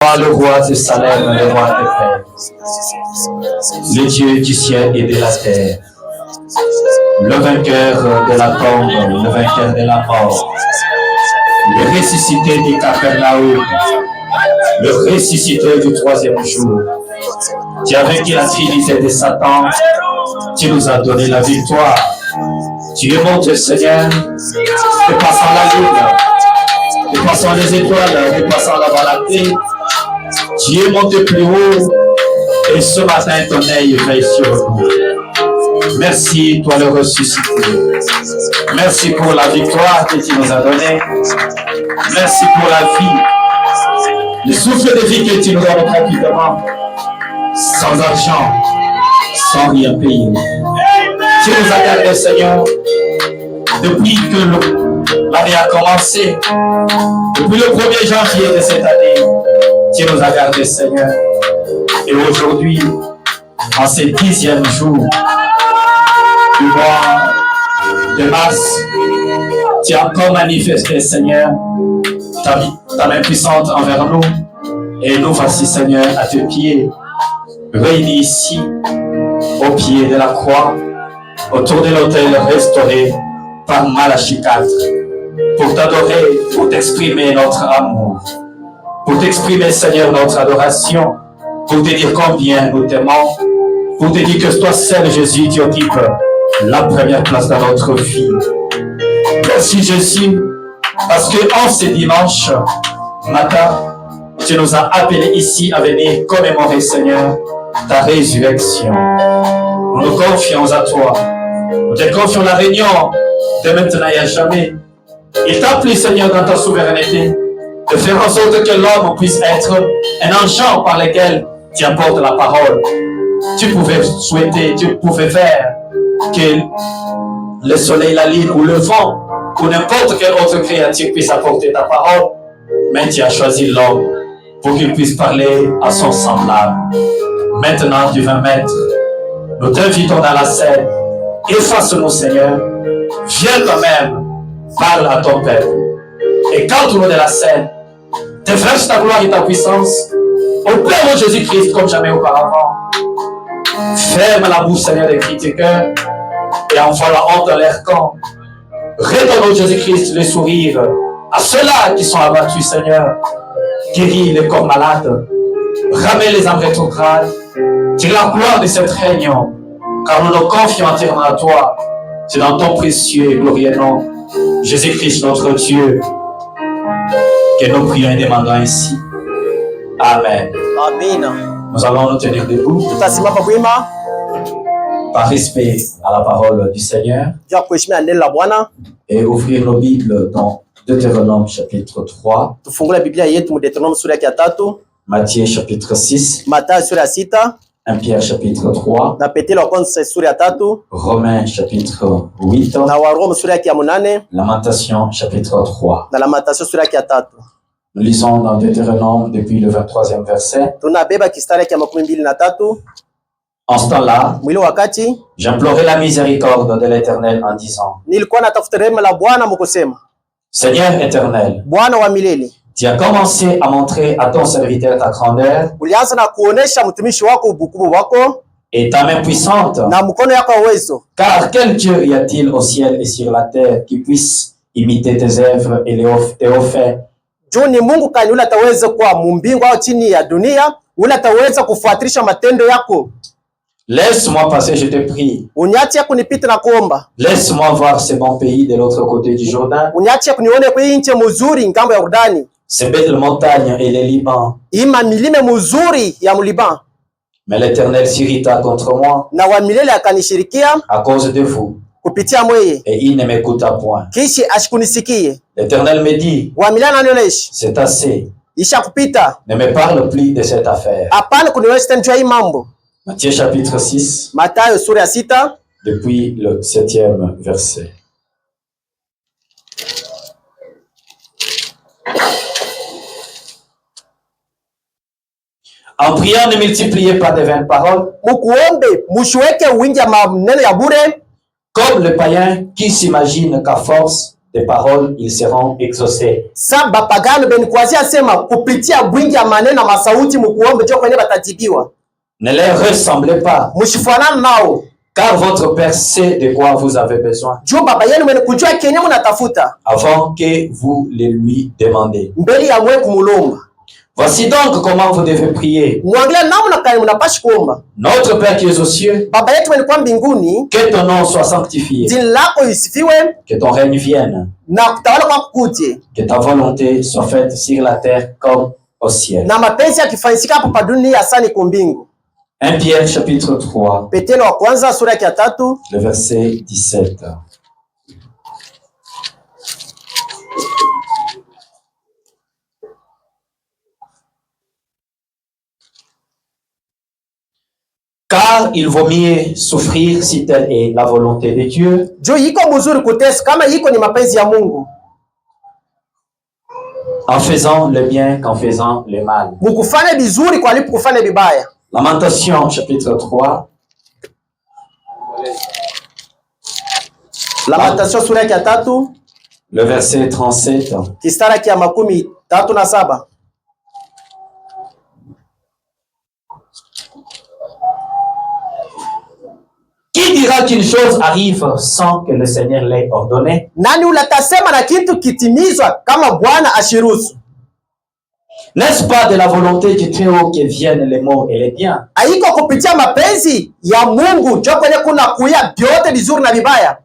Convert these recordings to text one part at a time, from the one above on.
Le roi de Salem, le roi de paix, le Dieu du ciel et de la terre, le vainqueur de la tombe, le vainqueur de la mort, le ressuscité du Capernaum, le ressuscité du troisième jour. Tu as vaincu la trinité de Satan, tu nous as donné la victoire. Tu es mon Dieu Seigneur, dépassant la lune, dépassant les étoiles, dépassant la Voie lactée. Tu es monté plus haut et ce matin ton œil veille sur nous. Merci toi le ressuscité. Merci pour la victoire que tu nous as donnée. Merci pour la vie. Le souffle de vie que tu nous donnes gratuitement. Sans argent, sans rien payer. Tu nous as gardés, Seigneur, depuis que l'année a commencé. Depuis le 1er janvier de cette année. Tu nous as gardés, Seigneur. Et aujourd'hui, en ce 10e jour du mois de mars, tu as encore manifesté, Seigneur, ta main puissante envers nous. Et nous voici, Seigneur, à tes pieds, réunis ici, au pied de la croix, autour de l'autel restauré par Malachie 4, pour t'adorer, pour t'exprimer notre amour. Pour t'exprimer, Seigneur, notre adoration, pour te dire combien nous t'aimons, pour te dire que toi seul, Jésus, tu occupes la première place dans notre vie. Merci, Jésus, parce que en ce dimanche matin, tu nous as appelés ici à venir commémorer, Seigneur, ta résurrection. Nous nous confions à toi. Nous te confions la réunion de maintenant et à jamais. Il t'a plu, Seigneur, dans ta souveraineté, de faire en sorte que l'homme puisse être un engin par lequel tu apportes la parole. Tu pouvais souhaiter, tu pouvais faire que le soleil, la lune ou le vent ou n'importe quelle autre créature puisse apporter ta parole, mais tu as choisi l'homme pour qu'il puisse parler à son semblable. Maintenant, tu vas mettre, nous t'invitons dans la scène, efface-nous, Seigneur, viens quand même, parle à ton peuple. Et quand nous de la scène, déverse ta gloire et ta puissance au Père de Jésus-Christ comme jamais auparavant. Ferme la bouche, Seigneur, des critiqueurs et envoie la honte dans leur camp. Redonne au Jésus-Christ le sourire à ceux-là qui sont abattus, Seigneur. Guéris les corps malades, ramène les âmes rétrogrades. Tire la gloire de cette réunion, car nous nous confions entièrement à toi. C'est dans ton précieux et glorieux nom, Jésus-Christ notre Dieu, que nous prions et demandons ainsi. Amen. Amen. Nous allons nous tenir debout par respect à la parole du Seigneur et ouvrir nos Bibles dans Deutéronome chapitre 3, Matthieu chapitre 6, 1 Pierre chapitre 3, Romains chapitre 8, Lamentation chapitre 3. Nous lisons dans Deutéronome depuis le 23e verset. En ce temps-là, j'implorais la miséricorde de l'Éternel en disant: Seigneur éternel, tu as commencé à montrer à ton serviteur ta grandeur et ta main puissante. Car quel Dieu y a-t-il au ciel et sur la terre qui puisse imiter tes œuvres et tes hauts faits? Ni Mungu kani ule ataweza kuwa mumbingu au chini ya dunia, ule ataweza kufuatilisha matendo yako. Laisse-moi passer, je te prie. Uniache kunipita na kuomba. Laisse-moi voir ce bon pays de l'autre côté du Jourdain. Uniache kunione kwa nchi mzuri ngambo ya Yordani. Ces belles montagnes et les Liban. Ima milime mzuri ya Mliban. Mais l'Éternel s'irrita contre moi. Na wa milele akanishirikia à cause de vous. Kupitia mweye. Et il ne m'écouta point. Kishi ashikunisikie. L'Éternel me dit: Wa milele anionesha. C'est assez. Isha kupita. Ne me parle plus de cette affaire. Hapana kunionyesha njoo hii mambo. Matthieu chapitre 6. Mathayo sura ya 6 depuis le 7e verset. En priant, ne multipliez pas de vaines paroles. Comme le païen qui s'imagine qu'à force des paroles, ils seront exaucés. Sa bapagano benikuwazia sema kupitia bwingi ya maneno na masauti mukuombe jo kwenye batajibiwa. Ne les ressemblez pas, Mushifanana nao. car votre Père sait de quoi vous avez besoin Juu baba yenu mwenye kujua kenye munatafuta avant que vous le lui demandez. mbele ya mwe kumulomba. Voici donc comment vous devez prier. Muangalia namna kani munapashi kuomba. Notre Père qui est aux cieux, Baba yetu mwenye kwa mbinguni, que ton nom soit sanctifié, jina lako isifiwe que ton règne vienne, na kutawala kwa kukuje, que ta volonté soit faite sur la terre comme au ciel. na mapenzi yakifanyika hapo pa dunia asani kwa mbingu. 1 Pierre chapitre 3, Petero wa kwanza sura ya 3 le verset 17. Car il vaut mieux souffrir si telle est la volonté de Dieu, juu iko mzuri kutesa kama iko ni mapenzi ya Mungu, en faisant le bien qu'en faisant le mal. mukufanya vizuri kwa lipo kufanya vibaya. Lamentation chapitre 3, Lamentation sura ya 3 le verset 37. kistara kia 37. Qui dira qu'une chose arrive sans que le Seigneur l'ait ordonné? Nani ulatasema na kitu kitimizwa kama Bwana ashiruhusu? N'est-ce pas de la volonté du Très-Haut que viennent les maux et les biens? Haiko kupitia mapenzi ya Mungu njo kwenye kuna kuya vyote vizuri na vibaya.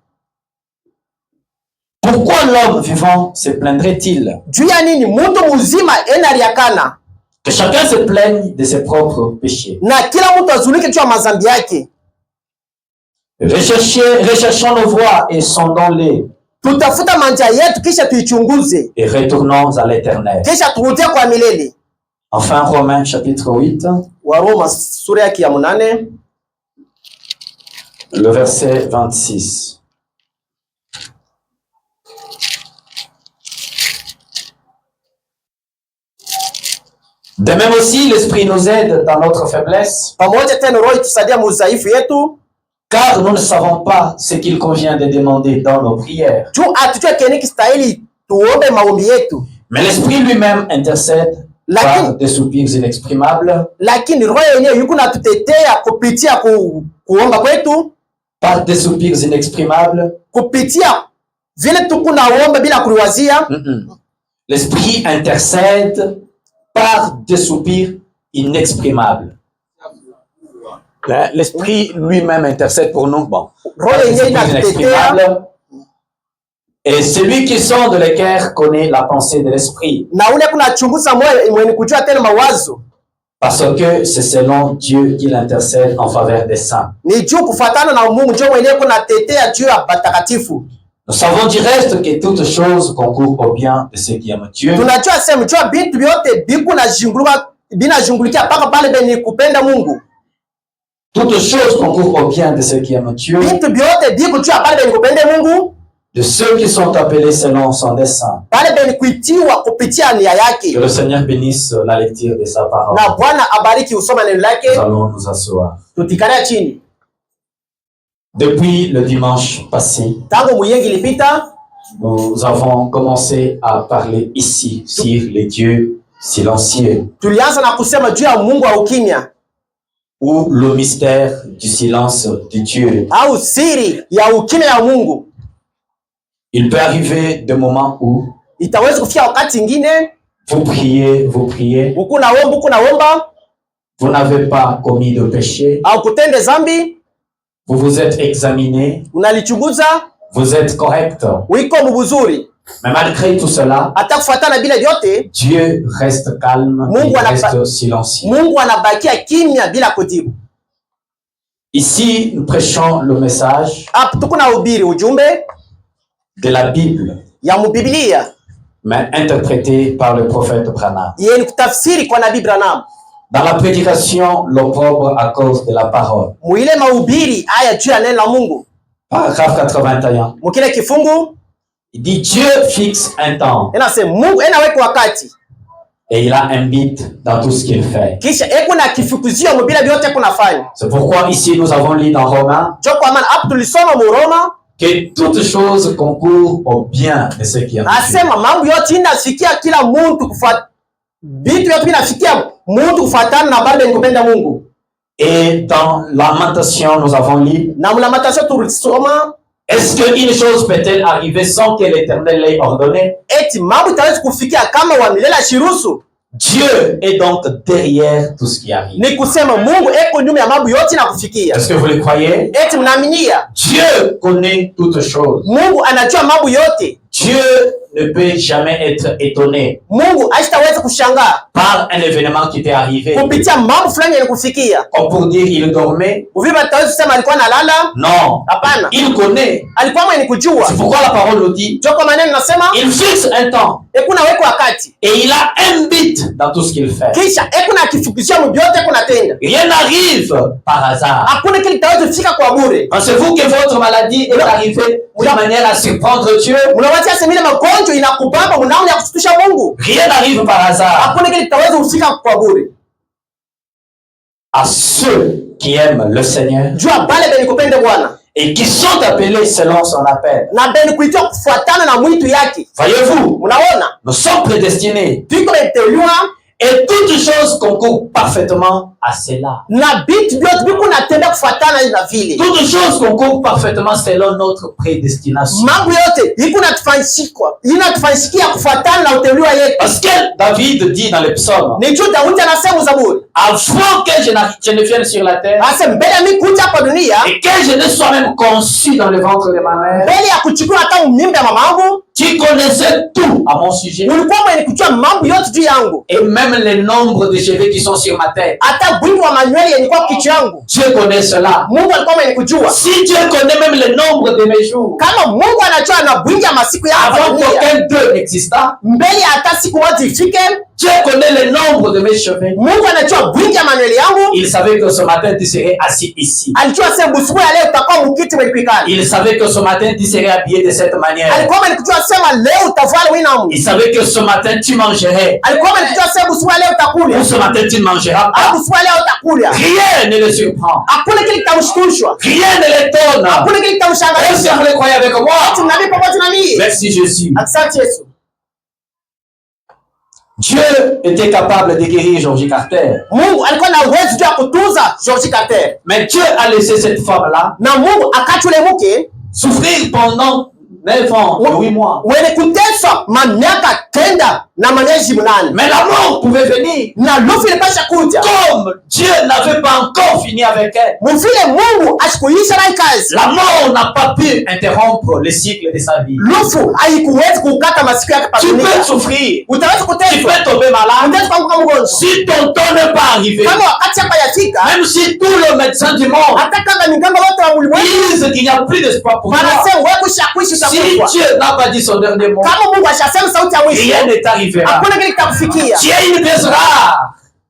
Pourquoi l'homme vivant se plaindrait-il? Juu ya nini mtu mzima enaliakana Que chacun se plaigne de ses propres péchés. na kila mtu azulike juu ya mazambi yake? Recherchons nos voies et sondons-les Tutafuta manja yetu kisha tuichunguze, et retournons à l'Éternel. kisha turudie kwa milele. Enfin, Romains chapitre 8, Waroma sura yake ya 8 le verset 26. De même aussi, l'Esprit nous aide dans notre faiblesse, pamoja tena roho itusaidia mudhaifu yetu, car nous ne savons pas ce qu'il convient de demander dans nos prières. juu atujue kene kistahili tuombe maombi yetu, Mais l'Esprit lui-même intercède par des soupirs inexprimables, lakini roho yenyewe yuko natutetea kupitia kuomba kwetu, par des soupirs inexprimables. kupitia vile tukunaomba bila kuliwazia. L'Esprit intercède par des soupirs inexprimables. L'Esprit lui-même intercède pour nous. Bon. Roho yenyewe inatutetea, Et celui qui sonde le cœur connaît la pensée de l'Esprit. na ule kunachunguza moyo mwenye kujua tena mawazo, Parce que c'est selon Dieu qu'il intercède en faveur des saints. ni juu kufatana na Mungu njo mwenyewe kunatetea juu ya batakatifu. Nous savons du reste que toutes choses concourent au bien de ceux qui aiment Dieu. Tunajua sema jua vitu vyote binajungulikia mpaka pale beni kupenda Mungu. Toutes choses concourent au bien de ceux qui aiment Dieu, Vitu vyote biko jua pale beni kupende Mungu, de ceux qui sont appelés selon son dessein. pale beni kuitiwa kupitia nia Que yake. le Seigneur bénisse la lecture de sa parole. Na Bwana abariki usoma neno Nous lake. allons nous asseoir. Tutikalia chini. Depuis le dimanche passé, Tangu muyengi ilipita, nous avons commencé à parler ici sur les dieux silencieux tulianza na kusema juu ya Mungu wa ukimya ou le mystère du silence de Dieu. au siri ya ukimya ya Mungu. Il peut arriver des moments où Itaweza kufikia wakati ingine vous priez, uko naomba vous n'avez pas commis de péché, au kutende zambi, vous vous êtes examiné, unalichunguza vous êtes correct. uiko mubuzuri, Mais malgré tout cela, hata kufuatana bila vyote Dieu reste calme, il reste silencieux. Mungu anabakia kimya bila kujibu. Ici, nous prêchons le message Hapo tuko na ubiri ujumbe de la Bible, ya mubiblia mais interprété par le prophète Branham. yeni kutafsiri kwa nabii Branham. Dans la prédication, l'opprobre à cause de la parole. Muile mahubiri haya juu ya neno la Mungu. Paragraphe 81. Mukile kifungu Il dit Dieu fixe un temps inasema Mungu enaweka wakati et il a un but dans tout ce qu'il fait. kisha eko na kifukuzio mubila vyote kunafanya. C'est pourquoi ici nous avons lu dans Romains Joko amana hapo tulisoma mu Roma que toutes choses concourent au bien de ceux qui aiment Dieu. Asema mambo yote inafikia kila mtu kufuata vitu yote vinafikia mtu kufuatana na bale kupenda Mungu. Et dans Lamentation, nous avons lu, Na Lamentation tulisoma, est-ce qu'une chose peut-elle arriver sans que l'Éternel l'ait ordonné? eti mambo itaweza kufikia kama wa milele ashiruhusu. Dieu est donc derrière tout ce qui arrive. Ni kusema Mungu eko nyuma ya mambo yote na kufikia. Est-ce que vous le croyez? Eti mnaaminia? Dieu connaît toutes choses. Mungu anajua mambo yote. Dieu ne peut jamais être étonné Mungu hastaweza kushangaa par un événement qui t'est arrivé. kupitia mambo fulani yanakufikia. Comme pour dire il dormait? Uvipi ataweza kusema alikuwa analala? Non. Hapana. Il connaît. Alikuwa mwenye kujua. C'est pourquoi la parole nous dit, Joko maneno nasema, il fixe un temps ekuna weko wakati. et il a un but dans tout ce qu'il fait. Kisha ekuna akifukishia mbiote kuna tenda. Rien n'arrive par hasard. Hakuna kile kitaweza kufika kwa bure. Pensez-vous que votre maladie est arrivée de manière à surprendre Dieu? Mnawatia semile magonjwa inakubamba mnaona ya kusitusha Mungu. Rien n'arrive par hasard. Hakuna kile kitaweza kufika kwa bure. À ceux qui aiment le Seigneur Jua bale beni kupende Bwana et qui sont appelés selon son appel. na beni kuitwa kufuatana na mwitu yake. Voyez-vous, Mnaona? nous sommes prédestinés Tuko meteuliwa et toutes choses concourent parfaitement à cela. na bitu byote biko natenda kufuatana na vile. Toutes choses concourent parfaitement selon notre prédestination. Mambo yote iko natufanyishikwa. Inatufanyishikia kufuatana na uteuliwa yetu. Parce que David dit dans les psaumes, Ni juu Daudi anasema Zaburi. avant que je ne vienne sur la terre Ase mbele mi kuja hapa dunia, et que je ne sois même conçu dans le ventre de ma mère, mbele ya kuchukua hata mimba ya mamangu, tu connaissais tout à mon sujet ulikuwa mwenye kujua mambo yote juu yangu. et même le nombre de cheveux qui sont sur ma tête. Hata wingi wa manywele yenye kwa kichwa yangu. Dieu connaît cela. Mungu alikuwa mwenye kujua. Si Dieu connaît même le nombre de mes jours, Kama Mungu anajua na wingi ya masiku ya hapa avant dunia, qu'aucun d'eux n'exista, mbele ya hata siku moja ifike, Dieu connaît le nombre de mes cheveux. Mungu anajua wingi ya manywele yangu. Il savait que ce matin tu serais assis ici. Alijua sasa busuku ya leo utakuwa mkiti mwenye kuikala. Il savait que ce matin tu serais habillé de cette manière. Alikuwa mwenye kujua sema leo utavala winamu. Il savait que ce matin tu mangerais. Alikuwa mwenye kujua sema busuku ya leo utakula. Ou ce matin tu ne mangeras Au pas. busuku ya leo utakula. Rien ne le surprend. Hakuna kile kitamshtushwa. Rien ne l'étonne. Hakuna kile Est-ce kitamshangaza. que vous le croyez avec moi? Tunabii pamoja na mimi. Merci Jésus. Asante Yesu. Dieu était capable de guérir Georgie Carter. Mungu alikuwa na uwezo juu ya kutunza George Carter. Mais Dieu a laissé cette femme-là Na Mungu akacha ule mke souffrir pendant 9 ans et 8 mois. mwenye kuteswa miaka 9 na miezi 8. Mais la mort pouvait venir. Na lufu ilipasha kuja. Comme Dieu n'avait pas encore fini avec elle, Mvile Mungu ashikuisha na kazi. la mort n'a pas pu interrompre le cycle de sa vie. Lufu haikuwezi kukata masiku yake pa Tu peux dunia. souffrir, Utaweza tu kuteswa. peux tomber malade. Unaweza kuanguka mgonjwa. Si ton temps n'est pas arrivé, Kama wakati hapa yafika, même si tous les médecins du monde hata kama miganga wote wa ulimwengu disent qu'il n'y a plus d'espoir pour toi, wanasema wewe kushakuishi si utakufa. Dieu n'a pas dit son dernier mot, Kama Mungu ashasema sauti ya mwisho, rien ne t'arrivera. hakuna kile kitakufikia. Tu es une pièce rare.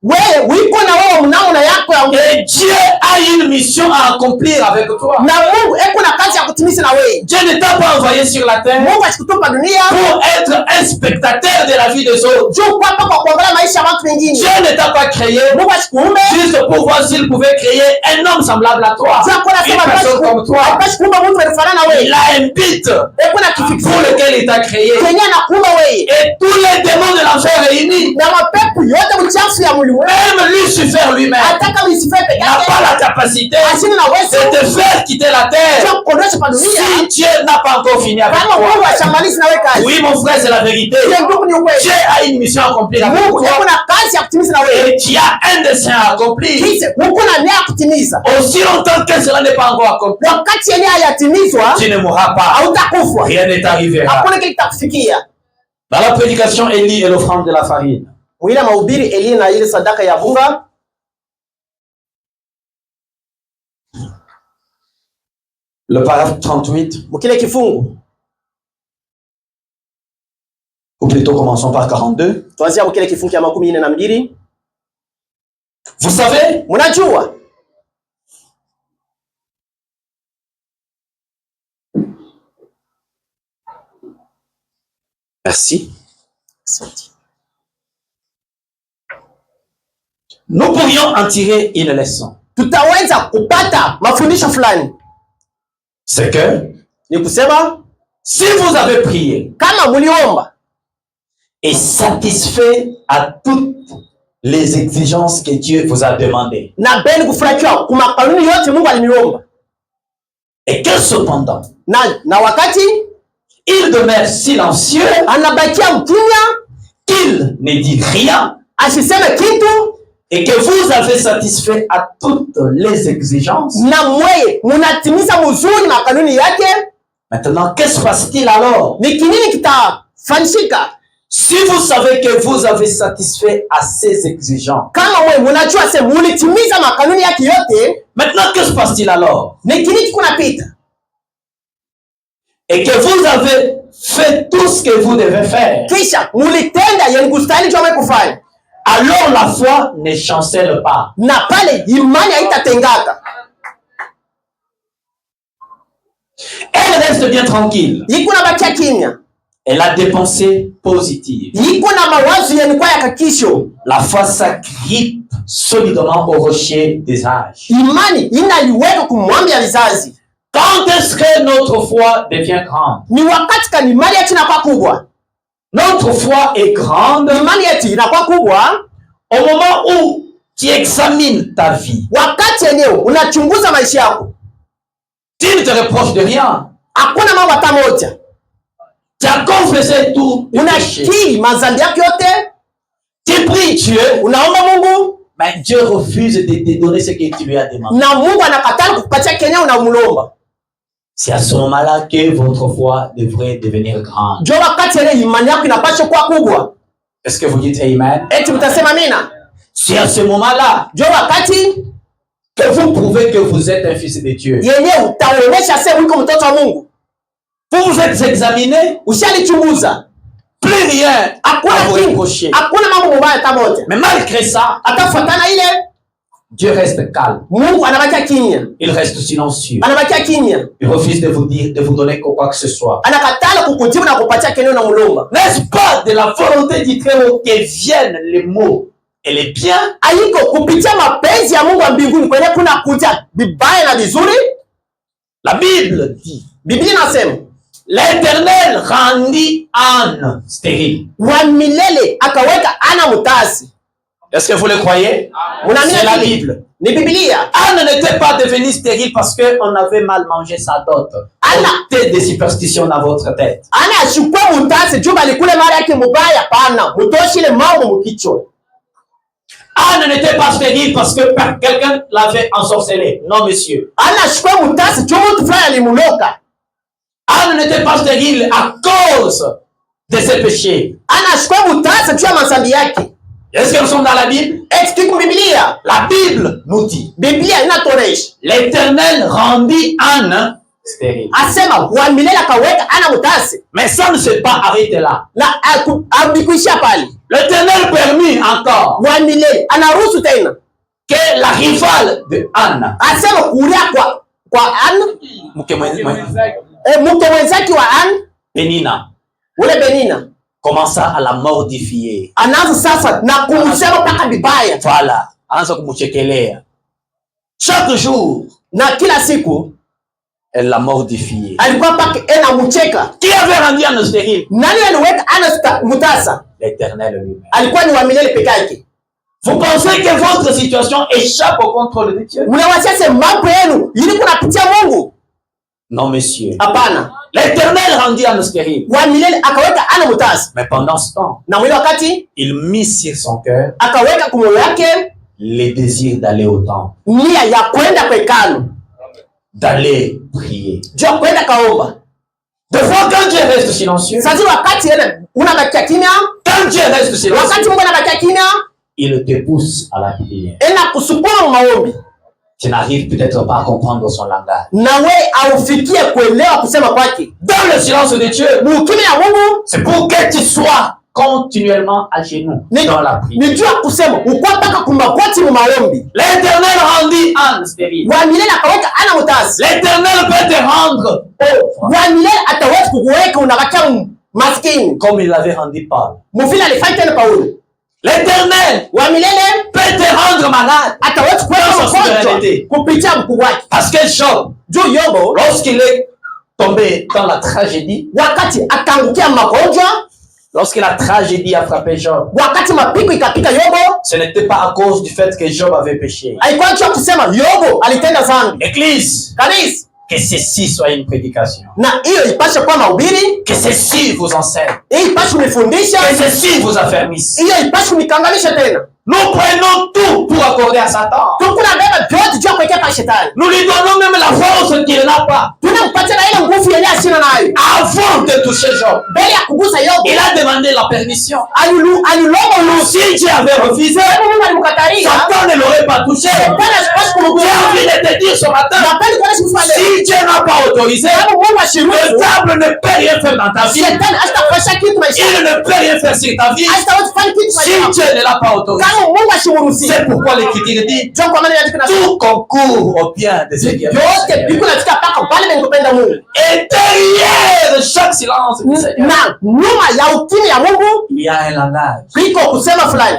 Wewe wiko na wewe mnamo yako ya Et Dieu a une mission à accomplir avec toi. na Mungu eko na kazi ya kutimiza na wewe. Dieu ne t'a pas envoyé sur la terre Mungu ashikutupa dunia pour être un spectateur de la vie des autres. juu kwapa kwa kuangalia maisha ya watu wengine. Dieu ne t'a pas créé Mungu ashikuumbe juste pour voir s'il pouvait créer un homme semblable à toi, juu kwa une nasema personne comme toi. ashikuumba mtu anafanana na Il wewe. a un but Eko na kifikisho pour lequel il t'a créé. kenye anakuumba wewe. Et tous les démons de l'enfer réunis, Na mapepo yote mchafu ya mwili wewe. même Lucifer lui-même, Hata kama isife peke n'a yake. pas la capacité Asini na de wewe. te faire quitter la terre Sio kuondosha pa dunia. si Dieu n'a pas encore fini avec Kama toi. Mungu ashamalizi na wewe kazi. Oui, mon frère, c'est la vérité. Hiyo ndugu ni ukweli. Dieu a une mission à accomplir avec Mungu toi. eko na kazi ya kutimiza na wewe. Et tu as un dessein à accomplir. Kise uko na nia ya kutimiza. Aussi longtemps que cela n'est pas encore accompli, Wakati yenyewe hayatimizwa tu ne mourras pas. hautakufa. Rien ne t'arrivera. Hakuna kile kitakufikia. Dans la prédication, Élie et l'offrande de la farine. Wila mahubiri Eli na ile sadaka ya bunga. Le paragraphe 38, Mkile kifungu. ou plutôt commençons par 42. Tuanzia mkile kifungu ya 42. Vous savez, Mnajua merci. Nous pourrions en tirer une leçon. tutaweza kupata mafundisho fulani. C'est que Ni kusema si vous avez prié kama muliomba et satisfait à toutes les exigences que Dieu vous a demandées, na beni kufurahiwa kuma kanuni yote Mungu aliniomba, et que cependant na wakati il demeure silencieux, anabakia mkimya, qu'il ne dit rien, asiseme kitu, et que vous avez satisfait à toutes les exigences, na mweye munatimiza mzuri na kanuni yake. maintenant que se passe-t-il alors? Ni kinini kitafanyika? Si vous savez que vous avez satisfait à ces exigences, kama wewe munajua sema mulitimiza makanuni yake yote, maintenant que se passe-t-il alors? ni kinini kunapita? Et que vous avez fait tout ce que vous devez faire, kisha mulitenda yenye kustahili jua kufanya, alors la foi ne chancelle pas. na pale imani haitatengaka, elle reste bien tranquille. iko na bakia kimya, elle a des pensées positives. iko na mawazo yenye kwa yakakisho. La foi s'agrippe solidement au rocher des âges. Imani inaliweka kumwambi ya vizazi. Quand est-ce que notre foi devient grande? Ni wakati kani imani yetu inakuwa kubwa. Notre foi est grande. Imani yetu inakuwa kubwa au moment où tu examines ta vie. Wakati yenyewe unachunguza maisha yako. Tu ne te reproches de rien. Hakuna mambo hata moja. Tu as confessé tout. Unakiri mazambi yako yote. Tu pries Dieu. Unaomba Mungu. Mais Dieu refuse de te donner ce que tu lui as demandé. Na Mungu anakataa kukupatia kenye unamulomba. C'est à ce moment-là que votre foi devrait devenir grande. Jo wakati yenyewe imani yako inapaswa kuwa kubwa. Est-ce que vous dites amen? Eti mtasema amina? C'est à ce moment-là jo wakati que vous prouvez que vous êtes un fils de Dieu. Yenyewe utaonesha sema uko mtoto wa Mungu. Vous vous êtes examiné, ushalichunguza. Plus rien à vous reprocher. Hakuna mambo mabaya hata moja. Mais malgré ça, atafuatana ile, Dieu reste calme. Mungu anabakia kimya. Il reste silencieux. Anabakia kimya. Il refuse de vous dire, de vous donner quoi que ce soit. Anakatala kukujibu na kupatia kenyo na mulomba. N'est-ce pas de la volonté du Très-Haut que viennent les mots et les biens? Aiko kupitia mapenzi ya Mungu wa mbinguni kwenye kuna kuja vibaya na vizuri. La Bible dit, Biblia inasema l'Éternel rendit Anne stérile. Wa milele akaweka Ana mutasi. Est-ce que vous le croyez? C'est la Bible. Ni Biblia. Anne n'était pas devenue stérile parce qu'on avait mal mangé sa dot. Arrêtez des superstitions dans votre tête. Ana achukua mutasi juu balikule mara yake mubaya pana. Mutoshi ile mambo mkichwa. Anne n'était pas stérile parce que quelqu'un l'avait ensorcelé. Non, monsieur. Ana achukua mutasi juu mtu fulani alimuloka. Anne n'était pas stérile à cause de ses péchés. Ana achukua mutasi juu ya masambi yake. Est-ce que nous sommes dans la Bible? Explique Biblia. La Bible nous dit. Biblia inatoresha. L'Éternel rendit Anne stérile. Asema wa milele akaweka Ana mutasi. Mais ça ne s'est pas arrêté là. Na abikuishia pale. L'Éternel permit encore. Wa milele anaruhusu tena que la rivale de Anne. Asema kulia kwa Anne. Mke mwenzake wa Anne. Penina. Ule Penina. Commença à la mortifier. Anaanza sasa na kumsema paka bibaya. Voilà. Anaanza kumchekelea. Chaque jour. Na kila siku. Elle l'a mortifié. Alikuwa paka anamucheka. Qui avait rendu Anne stérile? Nani aliweka Anne mutasa? L'Éternel lui-même. Alikuwa ni wa milele peke yake. Vous pensez que votre situation échappe au contrôle de Dieu? Mnawazia sema mambo yenu ili kunapitia Mungu? Non, monsieur. Hapana. L'Éternel rendit Anne stérile. Wa milele akaweka Ana mutasa. Mais pendant ce temps, na mwili wakati il mit sur son cœur akaweka kwa moyo wake les désirs d'aller au temple. Nia ya kwenda kwa hekalu. D'aller prier. Jua kwenda kaomba. Des fois, quand Dieu reste silencieux, sasa wakati unabakia kimya, quand Dieu reste silencieux, wakati Mungu anabakia kimya, il te pousse à la prière. Inakusukuma maombi. Tu n'arrives peut-être pas à comprendre son langage. Nawe aufikie kuelewa kusema kwake. Dans le silence de Dieu, mukimya Mungu, c'est pour que tu sois continuellement à genoux dans la prière. Nijua kusema uko paka kumbakoti mu maombi. L'Éternel rendit Anne stérile. Wa milele akaweka Ana mutasi. L'Éternel peut te rendre pauvre. Wa milele ataweza kukuweka unabakia maskini. Comme il avait rendu Paul. Mufile alifanya tena Paulo. L'Éternel wa milele peut te rendre malade. Ataweza kuweka mgonjwa kupitia mkuu wake. Parce que Job, Yobo, lorsqu'il est tombé dans la tragédie, wakati akaangukia magonjwa, lorsque la tragédie a frappé Job, wakati mapigo ikapika Yobo, ce n'était pas à cause du fait que Job avait péché. haikuwa tu kusema Yobo alitenda dhambi. Église, Kanisa, que ceci soit une prédication. na hiyo ipashe kuwa mahubiri, Que ceci vous enseigne. hii ipashe kunifundisha, Que ceci vous affermisse. hiyo ipashe kunikanganisha tena. Nous prenons tout pour accorder à Satan. Tukuna beba vyote juu ya kuwekea pa shetani. Nous lui donnons même la force qu'il n'a pas. Tunampatia na ile nguvu yenye asina nayo. Avant de toucher Job, Mbele ya kugusa Yobo, il a demandé la permission. alilomba ruhusa. Si Dieu avait refusé, Mungu alimkataria. Satan ne l'aurait pas touché. Shetani asipashe J'ai kumgusa. envie de te dire ce matin, Napenda kuonesha mfano. si Dieu n'a pas autorisé, Sababu Mungu le ashiruhusu. diable ne peut rien faire dans ta vie. Shetani asitafanya kitu maishani. Il ne peut rien faire sur ta vie Asitaweza kufanya kitu si maishani. Dieu ne l'a pas autorisé. Kama Mungu ashiruhusu. C'est pourquoi l'Écriture dit, Ndio kwa maana yandika na tout concourt au bien de ceux qui aiment yote le biko Seigneur. natika paka pale benipenda Mungu. Et derrière chaque silence du Seigneur, Na nyuma ya ukimya ya Mungu il y a un langage, kuliko kusema fulani,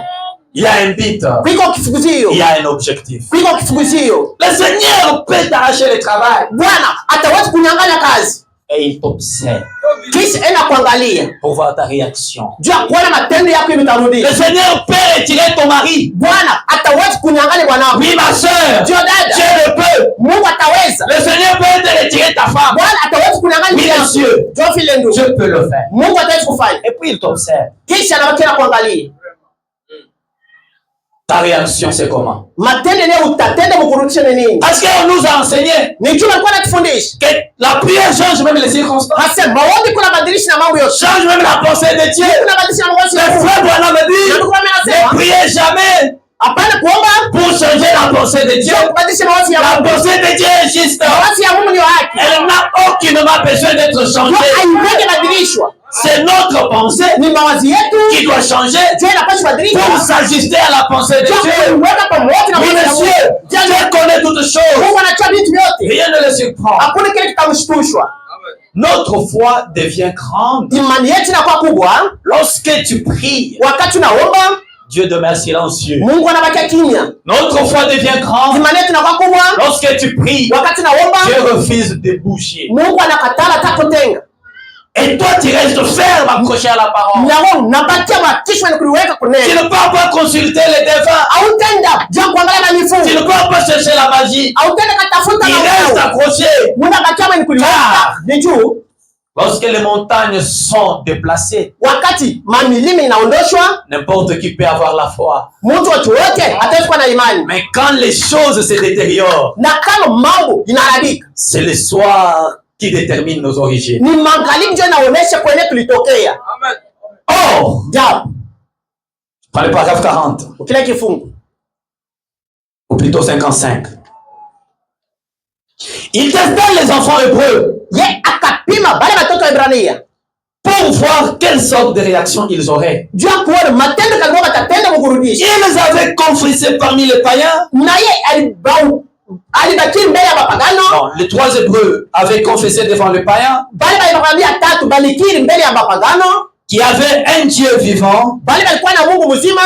il y a un but, kuliko kifuguzio, il y a un objectif. kuliko kifuguzio. Le Seigneur peut t'arracher le travail Bwana ataweza kunyang'anya kazi, et il t'observe kisha enda kuangalia pour voir ta réaction. juu ya kuona matendo yako imetarudi. Le Seigneur peut retirer ton mari. Bwana ataweza kunyang'anya bwanako. Oui, ma soeur, Ndio dada, Dieu le peut. Mungu ataweza. Le Seigneur peut te retirer ta femme. Bwana ataweza kunyang'anya Oui, bibi yako. monsieur. Ndio vile ndio. Dieu peut le faire. Mungu ataweza kufanya. Et puis il t'observe. Kisha anabaki na kuangalia. Ta réaction, c'est comment? Matendo leo utatenda mkurudisha ni nini? Parce qu'on nous a enseigné Ni juu alikuwa anatufundisha. que la prière change même les circonstances. Hasa maombi kuna badilisha na mambo yote. Change même la pensée de Dieu. Kuna badilisha na mambo Le yote. frère Branham me dit, Ndio kwa maana ne nasema priez jamais hapana kuomba pour changer la pensée de Dieu. sio kubadilisha mawazo ya La Mungu. pensée de Dieu est juste. Mawazo ya Mungu ni haki. Elle n'a aucunement besoin d'être Ndio changée. haiwezi badilishwa. C'est notre pensée Ni mawazo yetu qui doit changer ndio inapaswa badilishwa. pour s'ajuster à la pensée de Ndio Dieu. kuweka pamoja na Oui, mawazo ya monsieur, Mungu. Dieu connaît toutes choses. Mungu anajua vitu vyote. Rien ne le surprend. Hakuna kile kitamshtushwa. Notre foi devient grande Imani yetu inakuwa kubwa lorsque tu pries. wakati unaomba, Dieu demeure silencieux. Mungu anabaki kimya. Notre foi devient grande Imani yetu inakuwa kubwa lorsque tu pries. wakati unaomba, Dieu refuse de bouger. Mungu anakatala hata kutenga. Et toi, tu restes ferme accroché à la parole. Nao nabakia makishwa ni kuliweka Tu kunena. ne peux pas consulter les défunts. Hautenda jua kuangalia na Tu mifumo. ne peux pas chercher la magie. Hautenda katafuta Il na reste wao. accroché. Unabakia mwenye kuliweka ni juu. Lorsque les montagnes sont déplacées, Wakati mamilima inaondoshwa, n'importe qui peut avoir la foi. mtu wote ataweza kuwa na imani. Mais quand les choses se détériorent, Na kama mambo inaharibika, c'est le soir qui détermine nos origines. ni magharibi ndio inaonesha kwenye tulitokea. Or, Japo dans le paragraphe 40, kile kifungu ou plutôt 55, il testa les enfants hébreux ye akapima bale watoto wa Ibrania pour voir quelle sorte de réaction ils auraient. juu ya kuona matendo kalikuwa watatenda mkurudisha. Ils avaient confessé parmi les païens. Na ye alibaki mbele ya mapagano. Non, les trois hébreux avaient confessé devant les païens Bale balikwambia tatu balikiri mbele ya mapagano, qu'il y avait un Dieu vivant, bale balikuwa na Mungu mzima,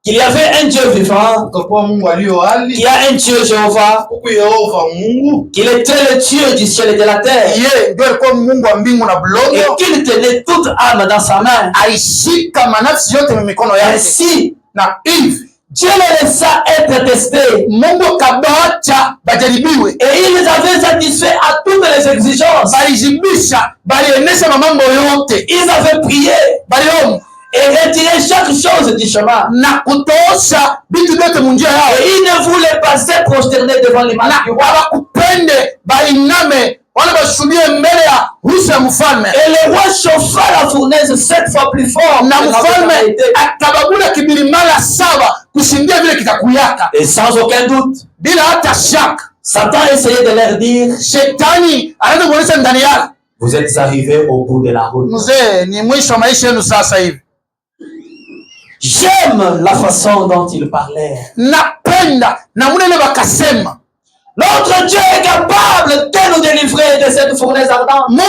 qu'il y avait un Dieu vivant, qu'il y a un Dieu Jéhovah, qu'il était le Dieu du ciel et de la terre, et qu'il tenait toute âme dans sa main. Ainsi, Dieu les laissa être testés, et il les avait satisfaits à toutes les exigences. Ils avaient prié et retiré chaque chose du chemin. Et ils ne voulaient pas se prosterner devant l'image du roi. Et le roi chauffa la fournaise 7 fois plus fort. Et sans aucun doute, Satan essayait de leur dire, vous êtes arrivés au bout de la route. J'aime la façon dont il parlait. Notre Dieu est capable de nous délivrer de cette fournaise ardente. Mais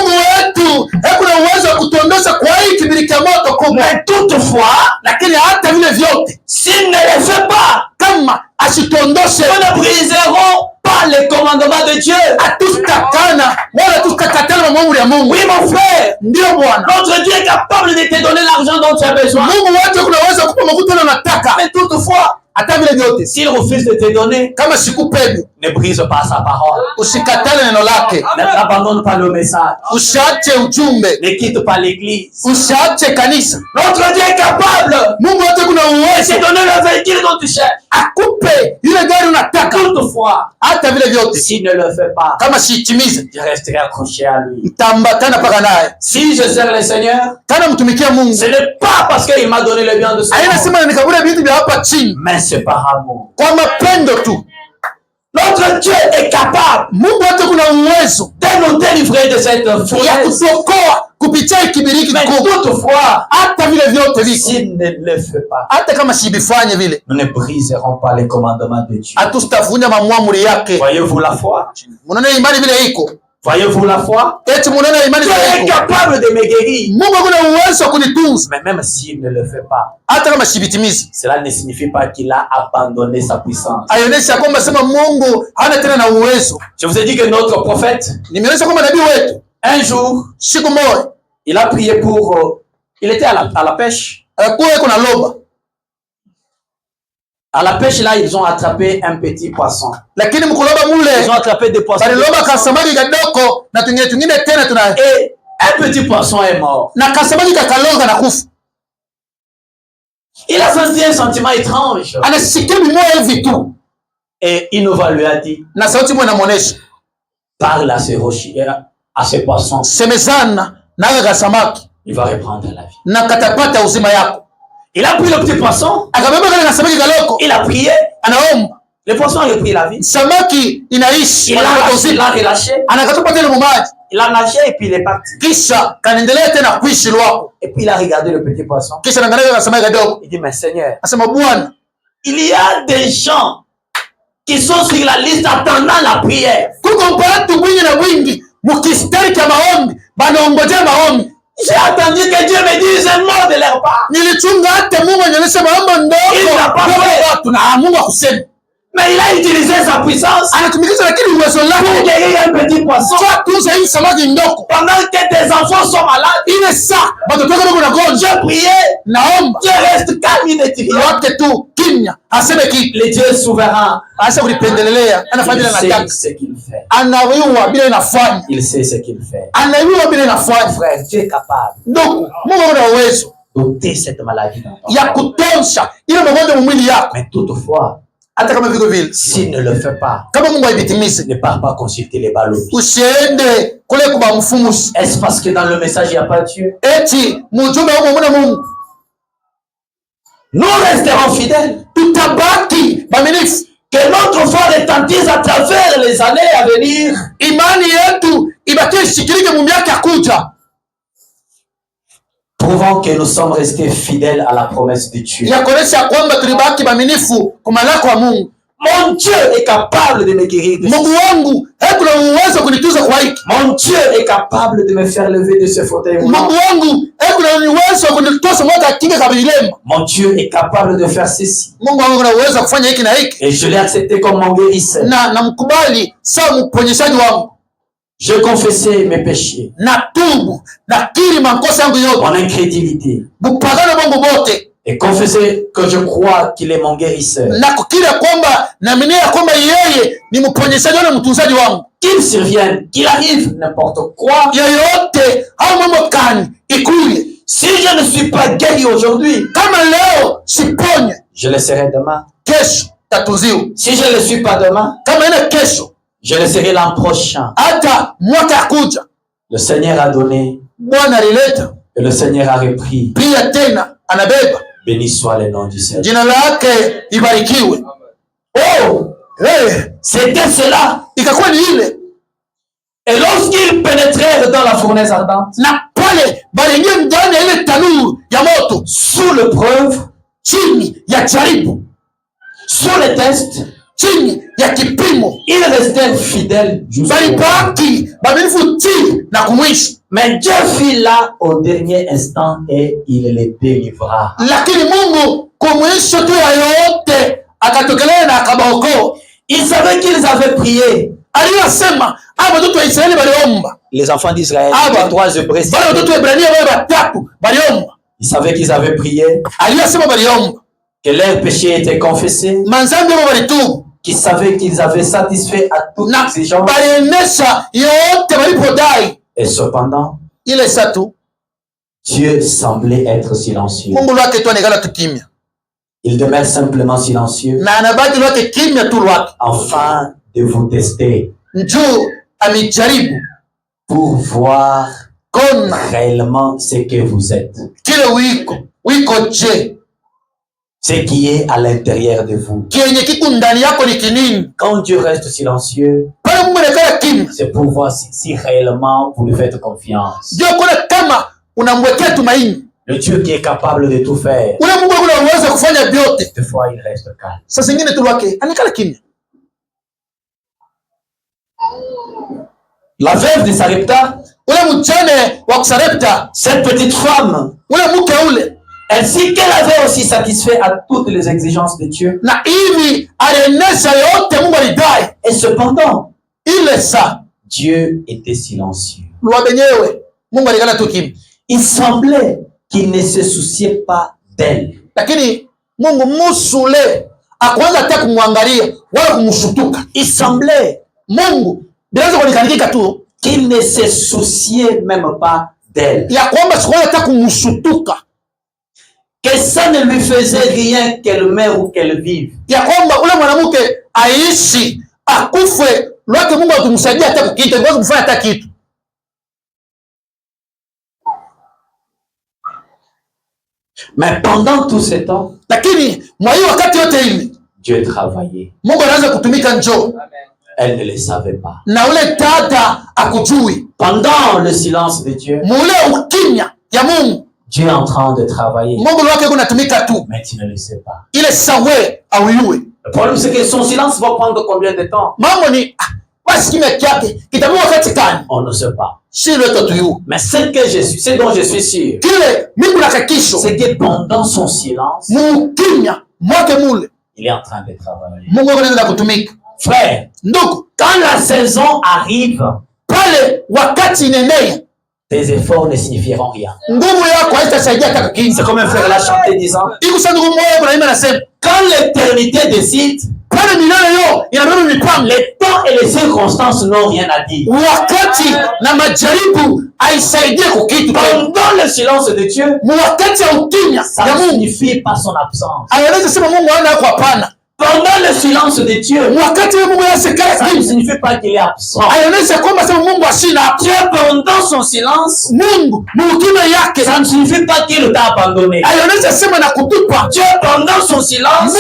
toutefois, s'il ne le fait pas, nous ne briserons pas les commandements de Dieu. Oui, mon frère. Notre Dieu est capable de te donner l'argent dont tu as besoin. Mais toutefois, s'il refuse de te donner, ne brise pas sa parole. N'abandonne pas le message. Ne quitte pas l'église. Notre Dieu est capable de te donner le véhicule dont tu cherches. Toutefois, s'il ne le fait pas, je resterai accroché à lui. Si je sers le Seigneur, ce n'est pas parce qu'il m'a donné le bien de ce monde, mais c'est par amour. Notre Dieu est capable de nous délivrer de cette fournaise. Mais toutefois, s'il ne le fait pas, nous ne briserons pas les commandements de Dieu. Voyez-vous la foi? Voyez-vous la foi? Dieu est capable de me guérir. Mais même s'il ne le fait pas, cela ne signifie pas qu'il a abandonné sa puissance. Je vous ai dit que notre prophète, un jour, il a prié pour... il était à la pêche. À la pêche, là, ils ont attrapé un petit poisson. Ils ont attrapé des poissons. Et un petit poisson est mort. Il a senti un sentiment étrange. Et Innova lui a dit, parle à ce rocher, à ce poisson. Il va reprendre la vie. Il a pris le petit poisson. Il a prié. Le poisson a repris la vie. Il a relâché. Il a nagé et puis il est parti. Et puis il a regardé le petit poisson. Il dit, mais Seigneur, il y a des gens qui sont sur la liste attendant la prière. J'ai attendu que Dieu me dise un mot de leur part. Il n'a pas fait. Mais il a utilisé sa puissance pour guérir un petit poisson. Pendant que tes enfants sont malades, je priais. Dieu reste calme, il ne dit rien. Le Dieu est souverain. Il sait ce qu'il fait. Il sait ce qu'il fait. Frère, Dieu est capable d'ôter cette maladie dans ton corps. Mais toutefois, s'il ne le fait pas, ne part pas consulter les ballons. Est-ce parce que dans le message, il n'y a pas Dieu? Nous resterons fidèles. Que notre foi retentisse à travers les années à venir. Prouvons que nous sommes restés fidèles à la promesse de Dieu. Mon Dieu est capable de me guérir de Mon Dieu est capable de me faire lever de ce fauteuil. Mon Dieu est capable de faire ceci. Et je l'ai accepté comme mon guérisseur. Je confessais mes péchés, mon incrédulité, et confesser que je crois qu'il est mon guérisseur. Qu'il survienne, qu'il arrive n'importe quoi. Si je ne suis pas guéri aujourd'hui, je le serai demain. Si je ne le suis pas demain, je le serai l'an prochain. Le Seigneur a donné et le Seigneur a repris. Béni soit le nom du Seigneur. Oh, c'était cela. Et lorsqu'ils pénétrèrent dans la fournaise ardente, sous l'épreuve, sous les tests, ils restèrent fidèles jusqu'au mais Dieu fit là au dernier instant et il les délivra. Ils savaient qu'ils avaient prié. Les enfants d'Israël, les 3 Hébreux, ils savaient qu'ils avaient prié, que leurs péchés étaient confessés, qu'ils savaient qu'ils avaient satisfait à toute exigence. Et cependant, Dieu semblait être silencieux. Il demeure simplement silencieux afin de vous tester pour voir réellement ce que vous êtes, ce qui est à l'intérieur de vous. Quand Dieu reste silencieux, c'est pour voir si réellement vous lui faites confiance. Le Dieu qui est capable de tout faire, des fois il reste calme. La veuve de Sarepta, cette petite femme, elle sait qu'elle avait aussi satisfait à toutes les exigences de Dieu. Et cependant, Dieu était silencieux. Il semblait qu'il ne se souciait pas d'elle. Il semblait qu'il ne se souciait même pas d'elle. Que ça ne lui faisait rien qu'elle meure ou qu'elle vive. Mais pendant tout ce temps, Dieu travaillait. Elle ne le savait pas. Pendant le silence de Dieu, Dieu est en train de travailler. Mais tu ne le sais pas. Le problème, c'est que son silence va prendre combien de temps? On ne sait pas. Mais ce dont je suis sûr, c'est que pendant son silence, il est en train de travailler. Frère, quand la saison arrive, tes efforts ne signifieront rien. C'est comme un frère l'a chanté disant, quand l'éternité décide, les temps et les circonstances n'ont rien à dire. Pendant le silence de Dieu, ça ne signifie pas son absence. Pendant le silence de Dieu, ça ne signifie pas qu'il est absent. Dieu, pendant son silence, ça ne signifie pas qu'il t'a abandonné. Dieu, pendant son silence, ça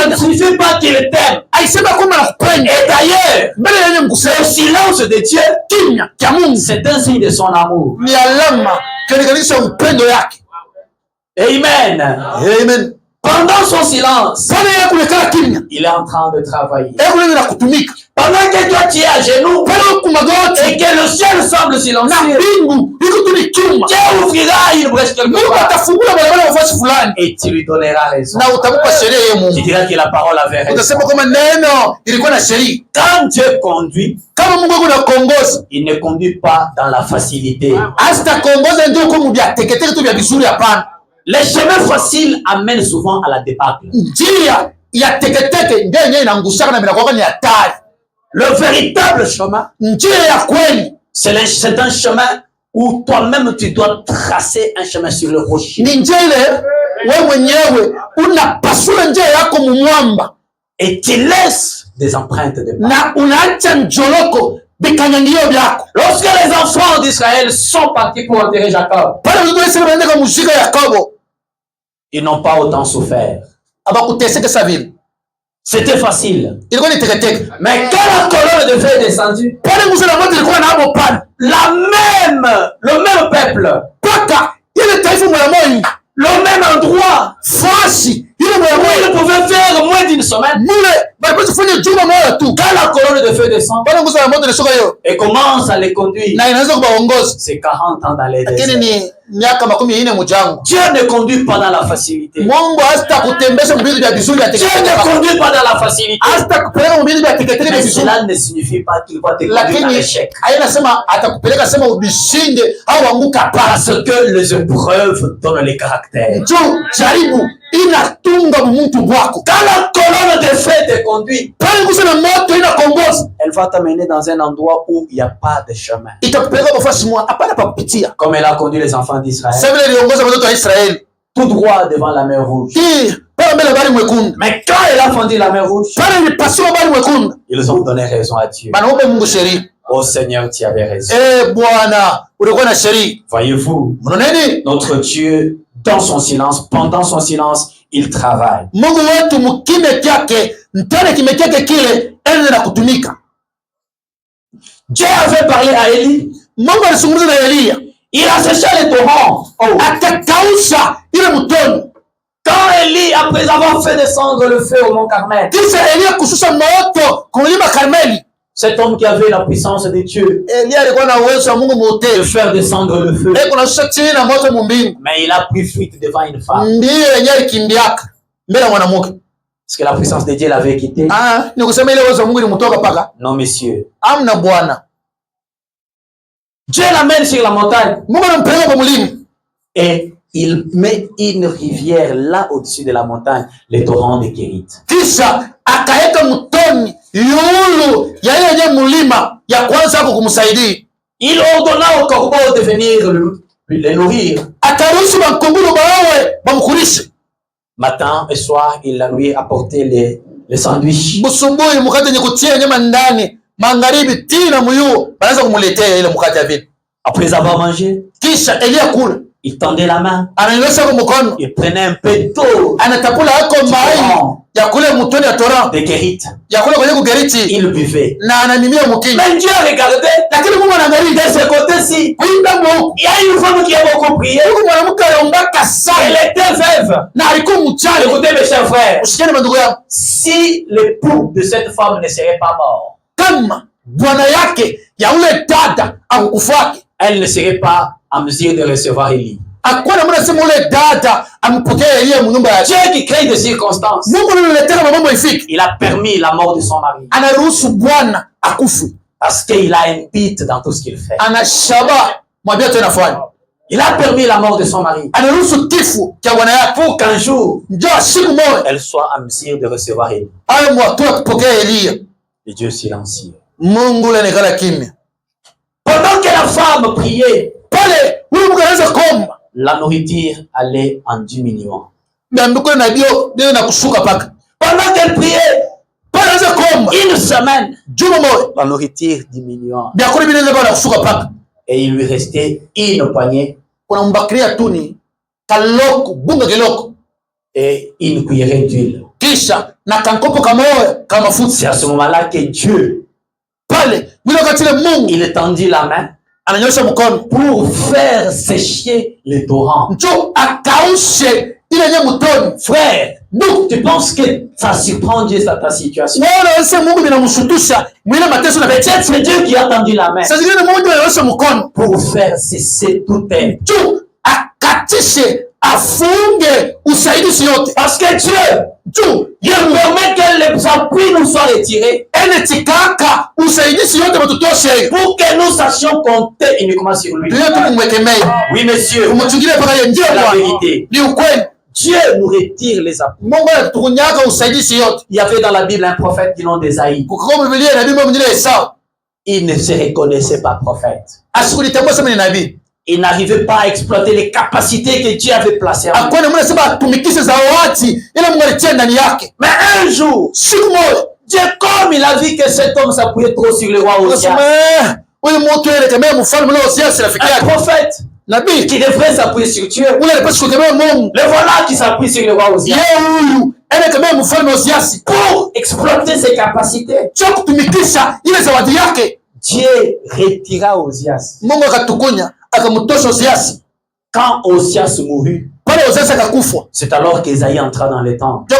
ne signifie pas qu'il t'aime. Et d'ailleurs, le silence de Dieu, c'est un signe de son amour. Amen. Amen. Pendant son silence, il est en train de travailler. Pendant que toi tu es à genoux et que le ciel semble silencieux, Dieu ouvrira une brèche quelque part et tu lui donneras raison. Tu diras que la parole avait raison. Quand Dieu conduit, il ne conduit pas dans la facilité. Les chemins faciles amènent souvent à la débâcle. Le véritable chemin, c'est un chemin où toi-même tu dois tracer un chemin sur le rocher. Et tu laisses des empreintes de pas. Lorsque les enfants d'Israël sont partis pour enterrer Jacob, ils n'ont pas autant souffert. C'était facile. Mais quand la colonne de feu est descendue, le même peuple, le même endroit, fasi ile il pouvait faire moins d'une semaine. mule kufanya juma moja tu. Quand la colonne de feu descend et commence à les conduire, na inaweza kubaongoza, c'est 40 ans dans les lakini déserts. ni miaka 40 mjango. Dieu ne conduit pas dans la facilité. Mungu hasta kutembesha mbili vya vizuri vya Dieu teketeke. ne conduit pas dans la facilité. Hasta kupeleka mbili vya teketeke Mais vizuri. cela ne signifie pas qu'il va te conduire dans Lakini l'échec. haina sema atakupeleka sema ubishinde au anguka Parce pasi. que les épreuves donnent les caractères. Njoo jaribu inatunga mtu wako. Quand la colonne de feu te conduit, Pale kusema moto inakongoza, elle va t'amener dans un endroit où il n'y a pas de chemin. itakupeleka kwa fasi moja hapana pa kupitia. Comme elle a conduit les enfants d'Israël, Sasa vile iliongoza watoto wa Israeli. tout droit devant la mer Rouge. Pale mbele bali mwekundu. Mais quand elle a fendu la mer Rouge, Pale ilipasua bali mwekundu. ils ont donné raison à Dieu. Banaomba Mungu sheria. Oh Seigneur, tu avais raison. Bwana, ulikuwa na sheria. Voyez-vous, Unaona nini? notre Dieu, dans son silence, pendant son silence, il travaille. Mungu wetu mkime kyake, mtane kime kyake kile, ende na kutumika. Dieu avait parlé à Élie. Mungu alizungumza na Elia. Il a séché les torrents. Oh. Akakausha ile mtoni. Quand Élie, après avoir fait descendre le feu au mont Carmel, Kisha Elia kushusha moto kwa mlima Karmeli. cet homme qui avait la puissance de Dieu Elia alikuwa na uwezo wa Mungu de mwote. faire descendre le feu, Kuna shusha chini na moto mumbingu. mais il a pris fuite devant une femme. Ndiye yenyewe alikimbiaka mbele ya mwanamke. Est-ce que la puissance de Dieu l'avait quitté? Ni kusema ile uwezo wa Mungu ilimtoka paka. Non, messieurs. Amna bwana. Dieu l'amène sur la montagne Mungu anampeleka kwa mlima. et il met une rivière là au-dessus de la montagne, les torrents de Kérit. Kisha akaeka mtoni yulu ya ile yenye mlima ya kwanza hapo kumsaidia. Il ordonna aux corbeaux de venir les nourrir. Akaruhusu bakunguru bawe bamkulishe. Matin et soir, il lui apportait les sandwichs. Busubuhi mkate yenye kutia nyama ndani, magharibi tina muyu banaanza kumuletea ile mkate ya vile. Après avoir mangé, Kisha Elia kula, il tendait la main, ananyosha kwa mkono, il prenait un peu d'eau anatapula yako mai ya kule mtoni ya Torah, de Kérit, ya kule kwenye kugeriti, il buvait. na ananimia mkini. Mais Dieu regardait, Lakini Mungu anaangalia de ce côté-ci, kuinda Mungu. il y a une femme qui a beaucoup prié. Huyu mwanamke aliombaka Elle sana était veuve. na alikuwa mchane. Écoutez mes chers frères, Usikieni mandugu yangu, si l'époux de cette femme ne serait pas mort, kama bwana yake ya ule dada akufaki, elle ne serait pas en mesure de recevoir Élie. akwana mwana sema ule dada ampokea Elia mnyumba yake. Dieu qui crée des circonstances, Mungu analetea mambo ifiki, il a permis la mort de son mari anaruhusu bwana akufe, parce qu'il a un but dans tout ce qu'il fait. anashaba mwambia tu inafanya. Il a permis la mort de son mari Anaruhusu kifo cha bwana yake pour qu'un jour, ndio siku moja elle soit en mesure de recevoir Élie. awe mwatu akipokea Elia. Et Dieu silencieux. Mungu ule nekala kimya. Pendant que la femme priait, Pale huyu Mungu anaweza komba la nourriture allait en diminuant. mbiko na bio na kushuka paka. Pendant qu'elle priait, Pale anaweza komba une semaine, juma moja la nourriture diminuant. byakuri binaweza bana kushuka paka. Et il lui restait une poignée Kuna mbakiria tu ni kaloko bunga kiloko et une cuillerée d'huile. kisha na kankopo kamoya kama C'est mafuta. à ce moment-là que Dieu, Pale mwili wakati ile Mungu il tendit la main ananyosha mkono pour faire sécher les torrents. njo akaushe ile nye mtoni. Frère, Ndugu, tu penses que ça surprend Dieu ta situation? wala wase Mungu binamshutusha mwile mateso na Peut-être c'est Dieu qui a tendu la main sasa zingine Mungu ananyosha mkono pour faire cesser tout aide. juu akatishe afunge usaidizi yote. Parce que Dieu, Juu il permet que les appuis nous soient retirés ene tikaka usaidizi yote matutoshe pour que nous sachions compter uniquement sur lui. tuye tukumwekemei Oui, monsieur, umutugile paka ye ndio c'est la Bwana. vérité. Ni ukweli. Dieu nous retire les appuis. Mungu anatukunyaka usaidizi yote. Il y avait dans la Bible un prophète du nom d'Ésaïe. Kwa Biblia nabii mmoja mwingine Esau Il ne se reconnaissait pas prophète. asikulitambua sema ni nabii. Il n'arrivait pas à exploiter les capacités que Dieu avait placées en lui. Akwenda mwana sema atumikishe za wati ile Mungu alitia ndani yake. Mais un jour, Siku moja Dieu, comme il a vu que cet homme s'appuyait trop sur le roi Osias, huyu mtu yule kama mfalme leo Osias rafiki un yake. prophète Nabii qui devrait s'appuyer sur Dieu, ule alipaswa kukemea Mungu. le voilà qui s'appuie sur le roi Osias Yeye huyu ene kama mfalme Osias pour exploiter ses capacités. cha kutumikisha ile zawadi yake. Dieu retira Osias. Mungu akatukunya akamtosha Osias. Quand Osias mourut, Pale C'est alors qu'Ésaïe entra dans le temple.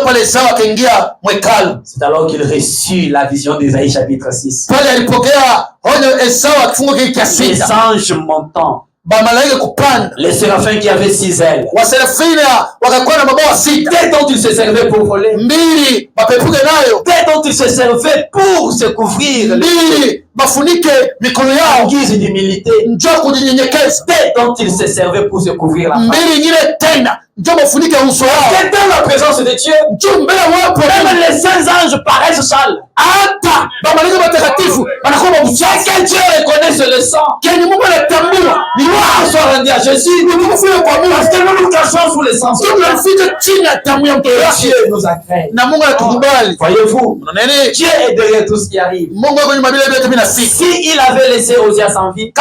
C'est alors qu'il reçut la vision d'Ésaïe chapitre 6. Les anges montant, les séraphins qui avaient 6 ailes, dès dont ils se servaient pour voler, dès dont ils se servaient pour se couvrir en guise d'humilité, dès dont ils se servaient pour se couvrir la face. C'est dans la présence de Dieu, même les saints anges paraissent sales. Chacun Dieu reconnaît le sang. Gloire soit rendue à Jésus. Parce que nous nous cachons sous le sang. Dieu nous a créés. Voyez-vous, Dieu est derrière tout ce qui arrive. Si il avait laissé Osias en vie,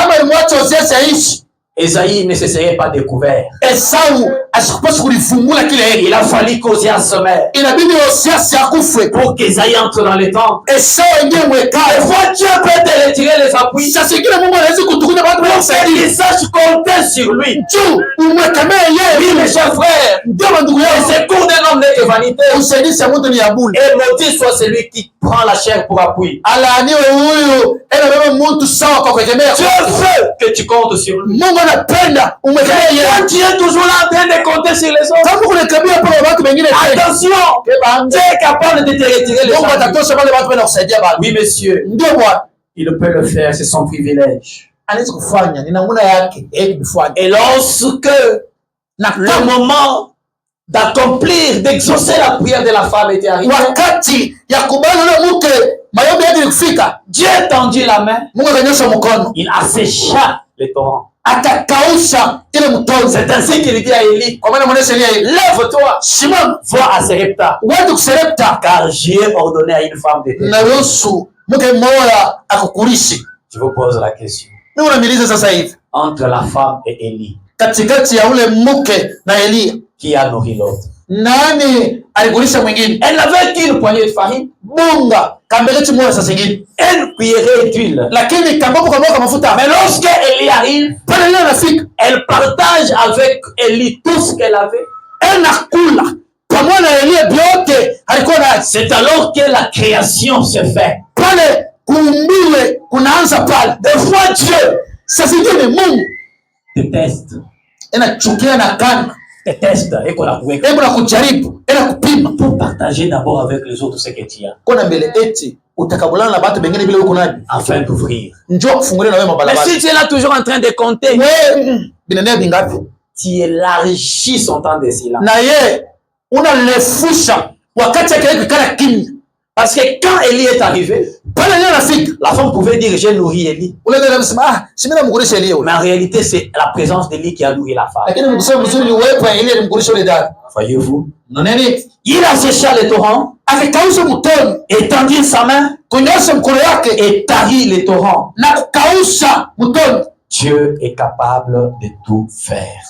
Esaïe ne se serait pas découvert. Il a fallu qu'Osias se meure pour qu'Esaïe entre dans le temple. Et fois Dieu peut te retirer les appuis pour qu'il sache compter sur lui. Oui, mes chers frères, le secours d'un homme n'est que vanité. Et maudit soit celui qui prend la chair pour appui. Dieu veut que tu comptes sur lui. Quand tu es toujours là en train de compter sur les autres, attention, Dieu est capable de te retirer les appuis. Oui, monsieur, il peut le faire, c'est son privilège. Et lorsque le moment d'accomplir, d'exaucer la prière de la femme était arrivé, Dieu tendit la main, il assécha les torrents. C'est ainsi qu'il dit à Élie, lève-toi, va à Serepta, car j'ai ordonné à une femme de te. Je vous pose la question. Entre la femme et Élie, qui a nourri l'autre? Elle n'avait qu'une poignée de farine, une cuillerée d'huile. Mais lorsque Élie arrive, elle partage avec Élie tout ce qu'elle avait. C'est alors que la création se fait. Des fois Dieu déteste et qu'on a pour partager d'abord avec les autres ce que tu as, afin d'ouvrir. Mais si tu es là toujours en train de compter, tu élargis son temps de silence. Parce que quand Élie est arrivé, la femme pouvait dire j'ai nourri Élie. Mais en réalité, c'est la présence d'Élie qui a nourri la femme. Voyez-vous? Il assécha les torrents, étendit sa main, et tarit les torrents. Dieu est capable de tout faire.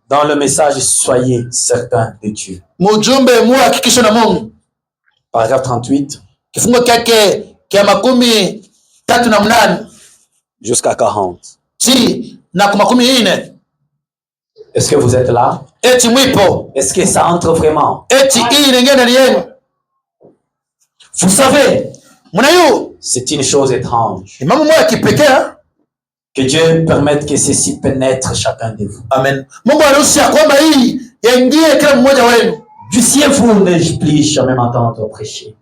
Dans le message, soyez certains de Dieu. Paragraphe 38. Jusqu'à 40. Est-ce que vous êtes là? Est-ce que ça entre vraiment? Vous savez, c'est une chose étrange que Dieu permette que ceci pénètre chacun de vous. Amen. Puissiez-vous ne plus jamais m'entendre prêcher.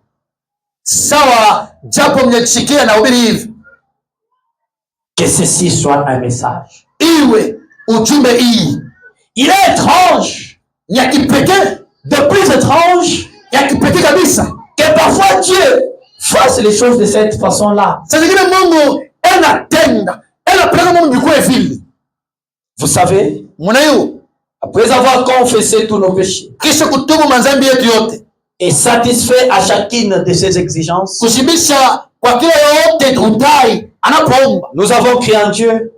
Que ceci soit un message. Il est étrange, de plus étrange, que parfois Dieu fasse les choses de cette façon-là. Vous savez, après avoir confessé tous nos péchés et satisfait à chacune de ses exigences, nous avons crié en Dieu.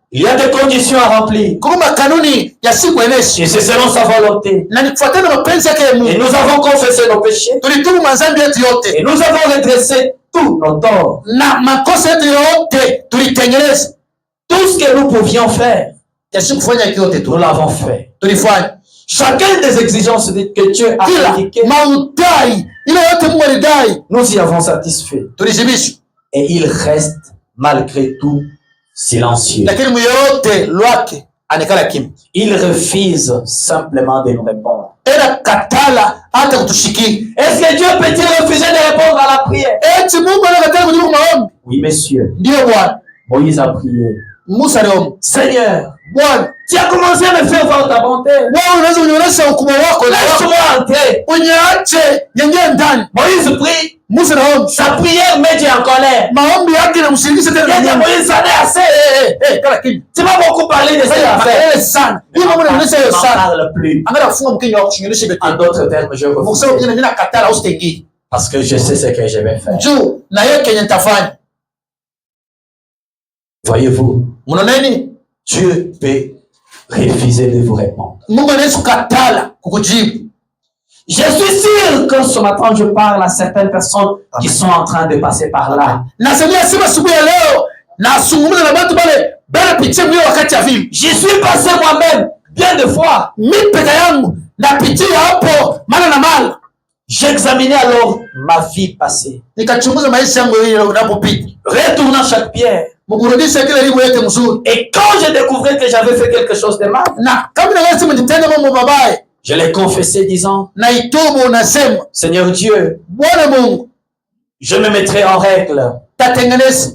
Il y a des conditions à remplir. Et c'est selon sa volonté. Et nous avons confessé nos péchés. Et nous avons redressé tous nos torts. Tout ce que nous pouvions faire, Nous l'avons fait. tulifanya. Chacune des exigences que Dieu a Kila indiquées, maudai ile yote Mungu alidai nous y avons satisfait. tulishibishwa, Et il reste malgré tout silencieux. lakini myote lwake anekala kimya. Il refuse simplement de nous répondre. Ena katala hata kutushikiri. Est-ce que Dieu peut-il refuser de répondre à la prière? Eti Mungu anakatala kujibu maombi? Oui, messieurs. Ndio Bwana. Moïse a prié. Musa aliomba. Seigneur, Bwana, tu as commencé à me faire voir ta bonté. wewe unaweza unionyesha ukubwa wako na Laisse-moi entrer. uniache yenyewe ndani. Moïse prie. Musa naomba. Sa prière met Dieu en colère. Maombi yake inamshirikisha Il a tena dit à Mungu. Moïse, ça n'est assez. Kala kimya. Tu m'as beaucoup parlé de cette affaire. Makelele sana. Hiyo mambo inaonyesha hiyo Ne m'en sana. parle plus. Angalia funga mkinyo wako shingalishe En beti. d'autres termes, je Mungu refuse. sema mimi nakatala usitengi. Parce que je sais ce que je vais faire. Juu na yeye kenye nitafanya. Voyez-vous, Mnaona nini? Dieu peut refuser de vous répondre. Mungu anaweza kukatala kukujibu. Je suis sûr que ce matin, je parle à certaines personnes qui sont en train de passer par là. Nasemia sema asubuhi ya leo nazungumza na watu bale pitia mwe wakati ya vile. J'y suis passé moi-même bien de fois. Mimi peke yangu napitia hapo mara na mara. J'examinais alors ma vie passée. Nikachunguza maisha yangu ile unapopita. Retournant chaque pierre. Mkurudisha kile limu yote mzuri. Et quand je découvrais que j'avais fait quelque chose de mal, Na kama naweza mtenda mambo mabaya, je l'ai confessé disant, na itubu unasema, Seigneur Dieu, Bwana Mungu, je me mettrai en règle. tatengeneza.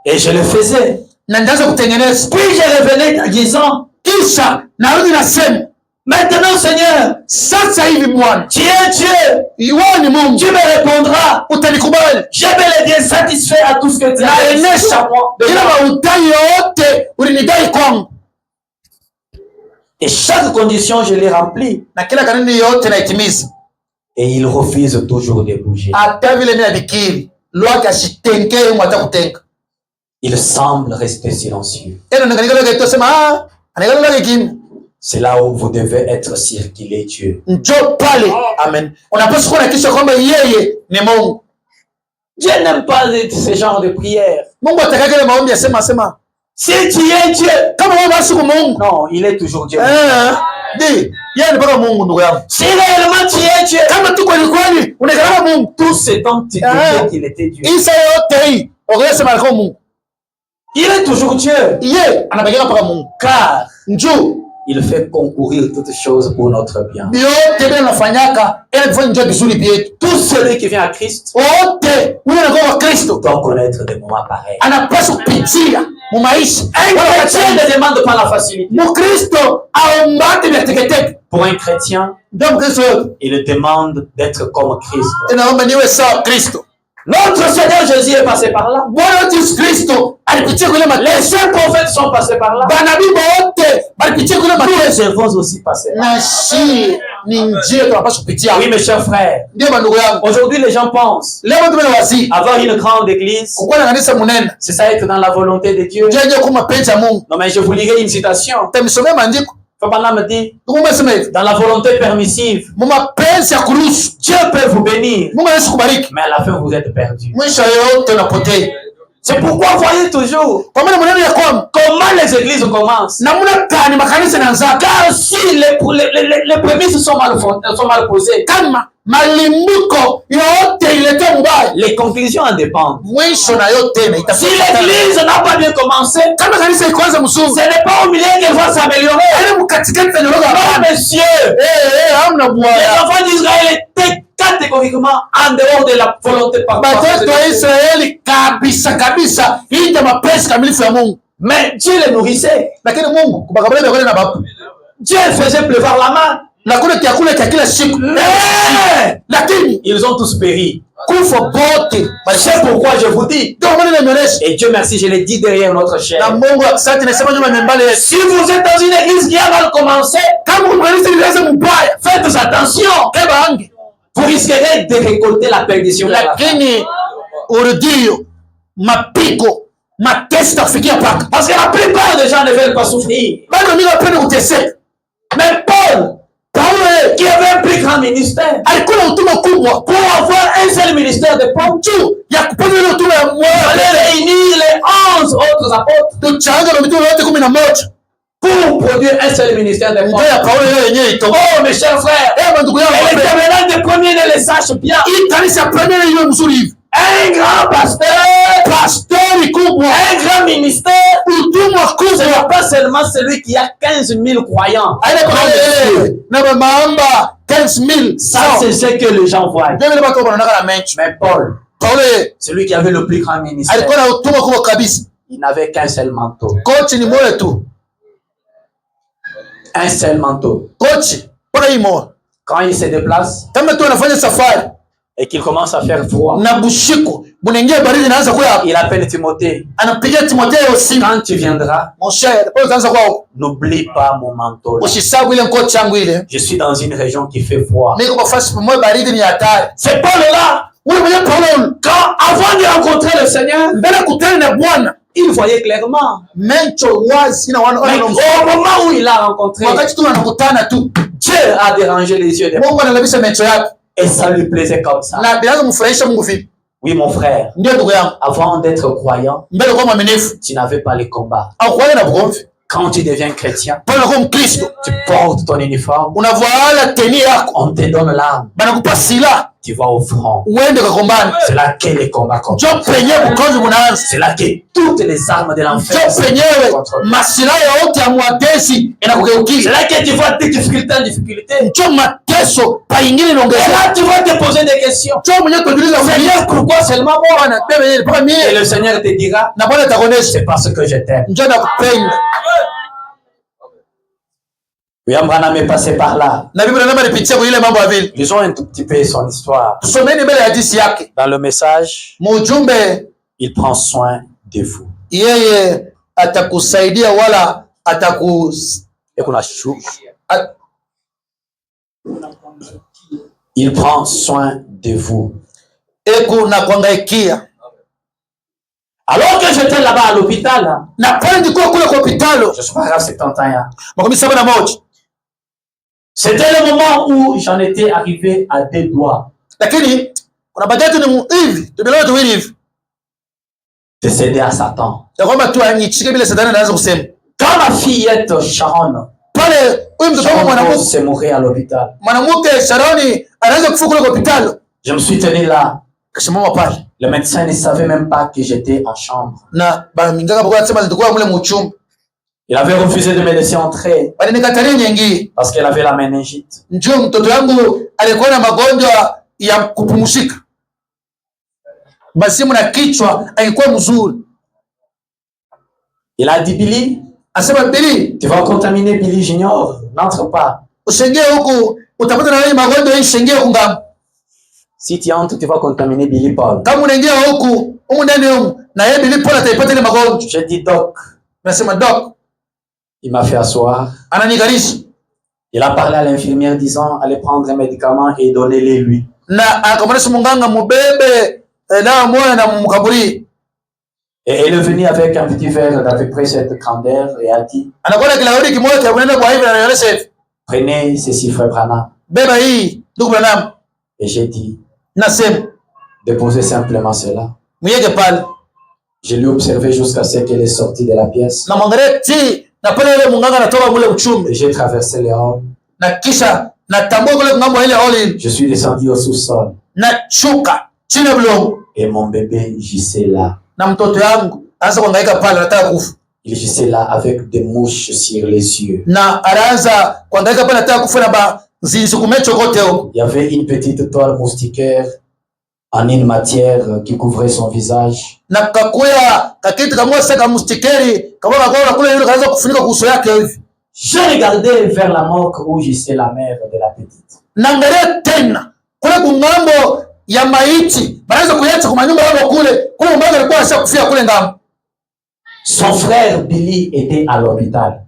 Et je le faisais. Na ndaanza kutengeneza. Puis je revenais disant, Kisha narudi nasema, maintenant Seigneur, sasa hivi Bwana, tu es Dieu, wewe ni Mungu, tu me répondras. utanikubali. J'ai bel et bien satisfait à tout ce que tu as dit Naenesha à moi. kila maudai yote ulinidai kwangu. Et chaque condition, je l'ai remplie. Na kila kanuni yote naitimiza. Et il refuse toujours de bouger. Hata vile mimi nadikiri, lwake ashitenkee mwata kutenka. Il semble rester silencieux. Eno nikanikala kaito sema anakala lake kimya. C'est là où vous devez être sûr qu'il est Dieu. Njoo pale. Amen. Unapaswa kuwa na kisha kwamba yeye ni Mungu. Dieu n'aime pas ce genre de prière. Mungu atakaje ile maombi asema Si tu es Dieu, kama wewe basi kwa Mungu. non, il est toujours Dieu. Yeye ni mpaka Mungu ndugu yangu. Si réellement tu es Dieu, Kama tu kweli unaikana Mungu. tout ce dont tu disais qu'il était Dieu. Isa yote hii ungesema alikuwa Mungu. Il est toujours Dieu. Yeye anabakia mpaka Mungu. Car Njoo il fait concourir toutes choses pour notre bien. yote bila nafanyaka ili kufanya njoo vizuri bietu. Tout celui qui vient à Christ Wote wewe unakuwa Kristo. doit connaître des moments pareils. Anapaswa kupitia mu maisha. Un chrétien ne demande pas la facilité. Mkristo aombate vya teketeke. Pour un chrétien, Ndio Mkristo il demande d'être comme Christ. inaomba niwe sawa Kristo. Notre Seigneur Jésus est passé par là. Bwana Yesu Kristo alipitia kule Les mateso. saints prophètes sont passés par là. Banabii wote walipitia kule Nous mateso. devons aussi passer là. Na shi ni njia tunapaswa kupitia. Oui, mes chers frères. Ndio bandugu yangu. Aujourd'hui, les gens pensent Leo watu wanawazi avoir une grande église, kukuwa na kanisa munene. c'est ça être dans la volonté de Dieu. Ndio kwa mapenzi ya Mungu. Non, mais je vous lirai une citation. Tamisomea maandiko. Fabana me dit, Mungu anasema hivi. dans la volonté permissive, Mu mapenzi ya kuruhusu. Dieu peut vous bénir, Mungu anaweza kubariki. mais à la fin, vous êtes perdus. Mwisho yote unapotea. C'est pourquoi voyez toujours Kwa maana mwenendo ya kwamba comment les églises commencent. namna gani makanisa yanaanza. Car si les prémices sont mal posées, Kama malimbuko yote ilete mubaya. les conclusions en dépendent. Mwisho na yote na Si itafuta. l'église n'a pas bien commencé, Kama kanisa ikaanza mzuri. ce n'est pas au milieu qu'elle va s'améliorer. Yaani mkatikati ya nyoroga Non, hapana. monsieur. Hamna Les bwana. enfants d'Israël étaient catégoriquement en dehors de la volonté parfaite. Watoto wa Israeli kabisa kabisa nje mapenzi kamilifu ya Mungu. Mais Dieu les nourrissait. Lakini Mungu kubakabale vya kweli na babu. Dieu faisait pleuvoir la main. Na kule kiakula cha kila siku. Mais Lakini ils ont tous péri. kufa bote. C'est pourquoi je vous dis, Ndio maana nimeonesha. et Dieu merci, je l'ai dit derrière notre Na chair. Mungu asante nasema nyuma membale Yesu. Si vous êtes dans une église qui a mal commencé, Kama kanisa lilianza mbaya, faites attention. keba ange. Vous risquerez de récolter la perdition. vers la fin. Lakini urudio, mapiko, mateso takufikia paka. Parce que la plupart des gens ne veulent pas souffrir. Bado mimi napenda kuteseka. Mais Paul, Paulo qui avait un plus grand ministère, alikuwa na utume kubwa pour avoir un seul ministère de Paul, juu ya kupata ile utume ya il moyo. fallait réunir les 11 autres apôtres. Tuchanga na mitume yote 11. pour produire un seul ministère des portes. Oh mes chers frères, et les camarades des premiers ne le sachent bien. Un grand pasteur, un grand ministère, ce n'est pas seulement celui qui a 15 000 croyants. Ça, c'est ce que les gens voient. Mais Paul, celui qui avait le plus grand ministère, il n'avait qu'un seul manteau. Un seul manteau. Quand il se déplace et qu'il commence à faire froid, il appelle Timothée. Quand tu viendras, n'oublie pas mon manteau. Je suis dans une région qui fait froid. C'est Paul-là. Quand, avant de rencontrer le Seigneur, il voyait clairement. Mais au moment où il a rencontré, Dieu a dérangé les yeux des gens. Et ça lui plaisait comme ça. Oui, mon frère, avant d'être croyant, tu n'avais pas les combats. Quand tu deviens chrétien, tu portes ton uniforme, on te donne l'arme, tu vas au front. C'est là que les combats commencent. C'est là que toutes les armes de l'enfer sont contre toi. C'est là que tu vois tes difficultés en difficulté. Et là, tu vas te poser des questions. Seigneur, pourquoi seulement moi? Et le Seigneur te dira, c'est parce que je t'aime. William Branham est passé par là. Lisons un tout petit peu son histoire. Dans le message, il prend soin de vous. Il prend soin de vous. Alors que j'étais là-bas à l'hôpital, je suis pas grave, 70 ans. C'était le moment où j'en étais arrivé à 2 doigts de céder à Satan. Quand ma fillette Sharon s'est mourue à l'hôpital, je me suis tenu là. Le médecin ne savait même pas que j'étais en chambre. Il avait refusé de me laisser entrer parce qu'elle avait la méningite. Il a dit, Billy, tu vas contaminer Billy Junior, n'entre pas. Si tu entres, tu vas contaminer Billy Paul. J'ai dit, Doc. Il m'a fait asseoir. Il a parlé à l'infirmière disant, allez prendre un médicament et donnez-les lui. Et elle est venue avec un petit verre d'à peu près cette grandeur et a dit, prenez ceci, frère Branham. Et j'ai dit, déposez simplement cela. Je l'ai observé jusqu'à ce qu'elle est sortie de la pièce. Et j'ai traversé les halls. Je suis descendu au sous-sol. Et mon bébé gissait là. Il gissait là avec des mouches sur les yeux. Il y avait une petite toile moustiquaire en une matière qui couvrait son visage. J'ai regardé vers la morgue où gissait la mère de la petite. Son frère Billy était à l'hôpital.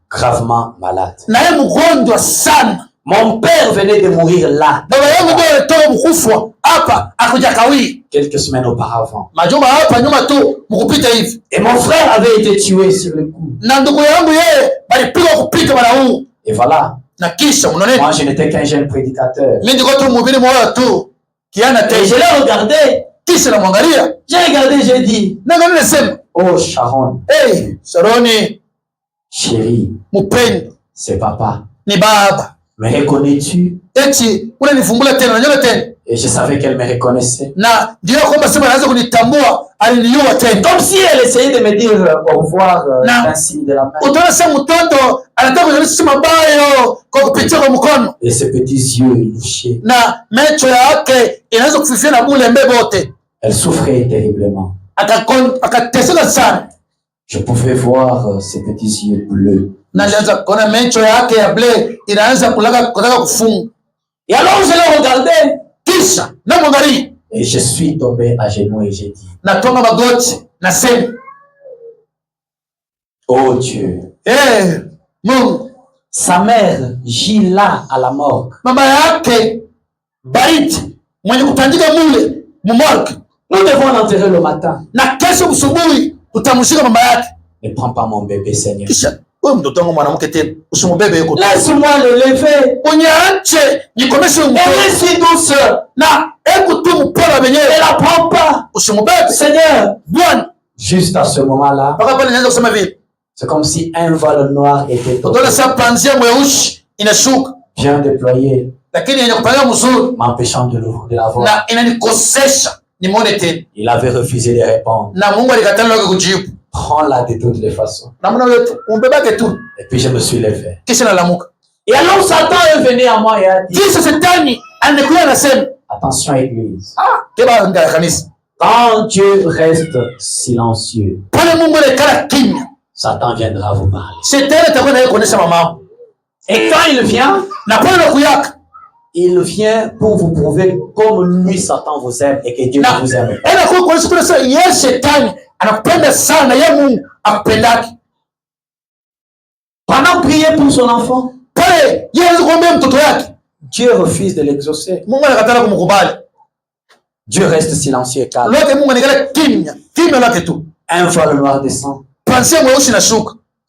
Gravement malade. Mon père venait de mourir là. Quelques semaines auparavant. Et mon frère avait été tué sur le coup. Et voilà. Moi, je n'étais qu'un jeune prédicateur. Et je l'ai regardé. Kisha namwangalia. J'ai regardé, j'ai dit, Naangalia nasema, oh Sharon. hey, Sharoni, Chérie, mpendo, c'est papa. ni baba. Me reconnais-tu? Eti unanifumbula tena, unaniona tena. Et je savais qu'elle me reconnaissait. Na ndio kwamba sema anaanza kunitambua, aliniua tena. Comme si elle essayait de me dire au revoir d'un signe de la main. Utaona sasa mtoto anataka kuonyesha mabayo kwa kupitia kwa mkono. Et ses petits yeux louchés. Na macho yake inaanza kufifia na bule mbebe wote. Elle souffrait terriblement. Akateseka sana. Je pouvais voir ses petits yeux bleus. Na alianza kuona macho yake ya ble inaanza kutaka kufunga. Et alors je l'ai regardé. Kisha na mwangalia. Et je suis tombé à genoux et j'ai dit, natonga magoti nasema, oh Dieu, Mungu. Sa mère gît là à la morgue. Mama yake bariti mwenye kutandika mule mumorgue. Nous devons l'enterrer le matin. Na kesho usubuhi utamshika mama yake. Ne prends pas mon bébé, Seigneur. Kisha wewe mtoto wangu mwanamke tena usimubebe yuko. Laisse-moi le lever. Unyache nikomeshe mtoto. Elle est si douce. Na hebu tu mpora wenyewe. Elle la prend pas. Usimubebe. Seigneur. Bwana. Juste à ce moment-là, paka pale naanza kusema vile. C'est comme si un voile noir était totoka sa panzia mweusi inashuka. Bien déployé. Lakini yenye kupanga mzuri. M'empêchant de la voir. Na inanikosesha nimuone tena. Il avait refusé de répondre. Na Mungu alikatala kujibu. Prends-la de toutes les façons. Et puis je me suis levé. Et alors Satan est venu à moi et a dit, attention église. Quand Dieu reste silencieux, Satan viendra vous parler. Et quand il vient pour vous prouver comme lui Satan vous aime et que Dieu vous aime. Pendant prier pour son enfant, Dieu refuse de l'exaucer. Dieu reste silencieux et calme. Un voile noir descend.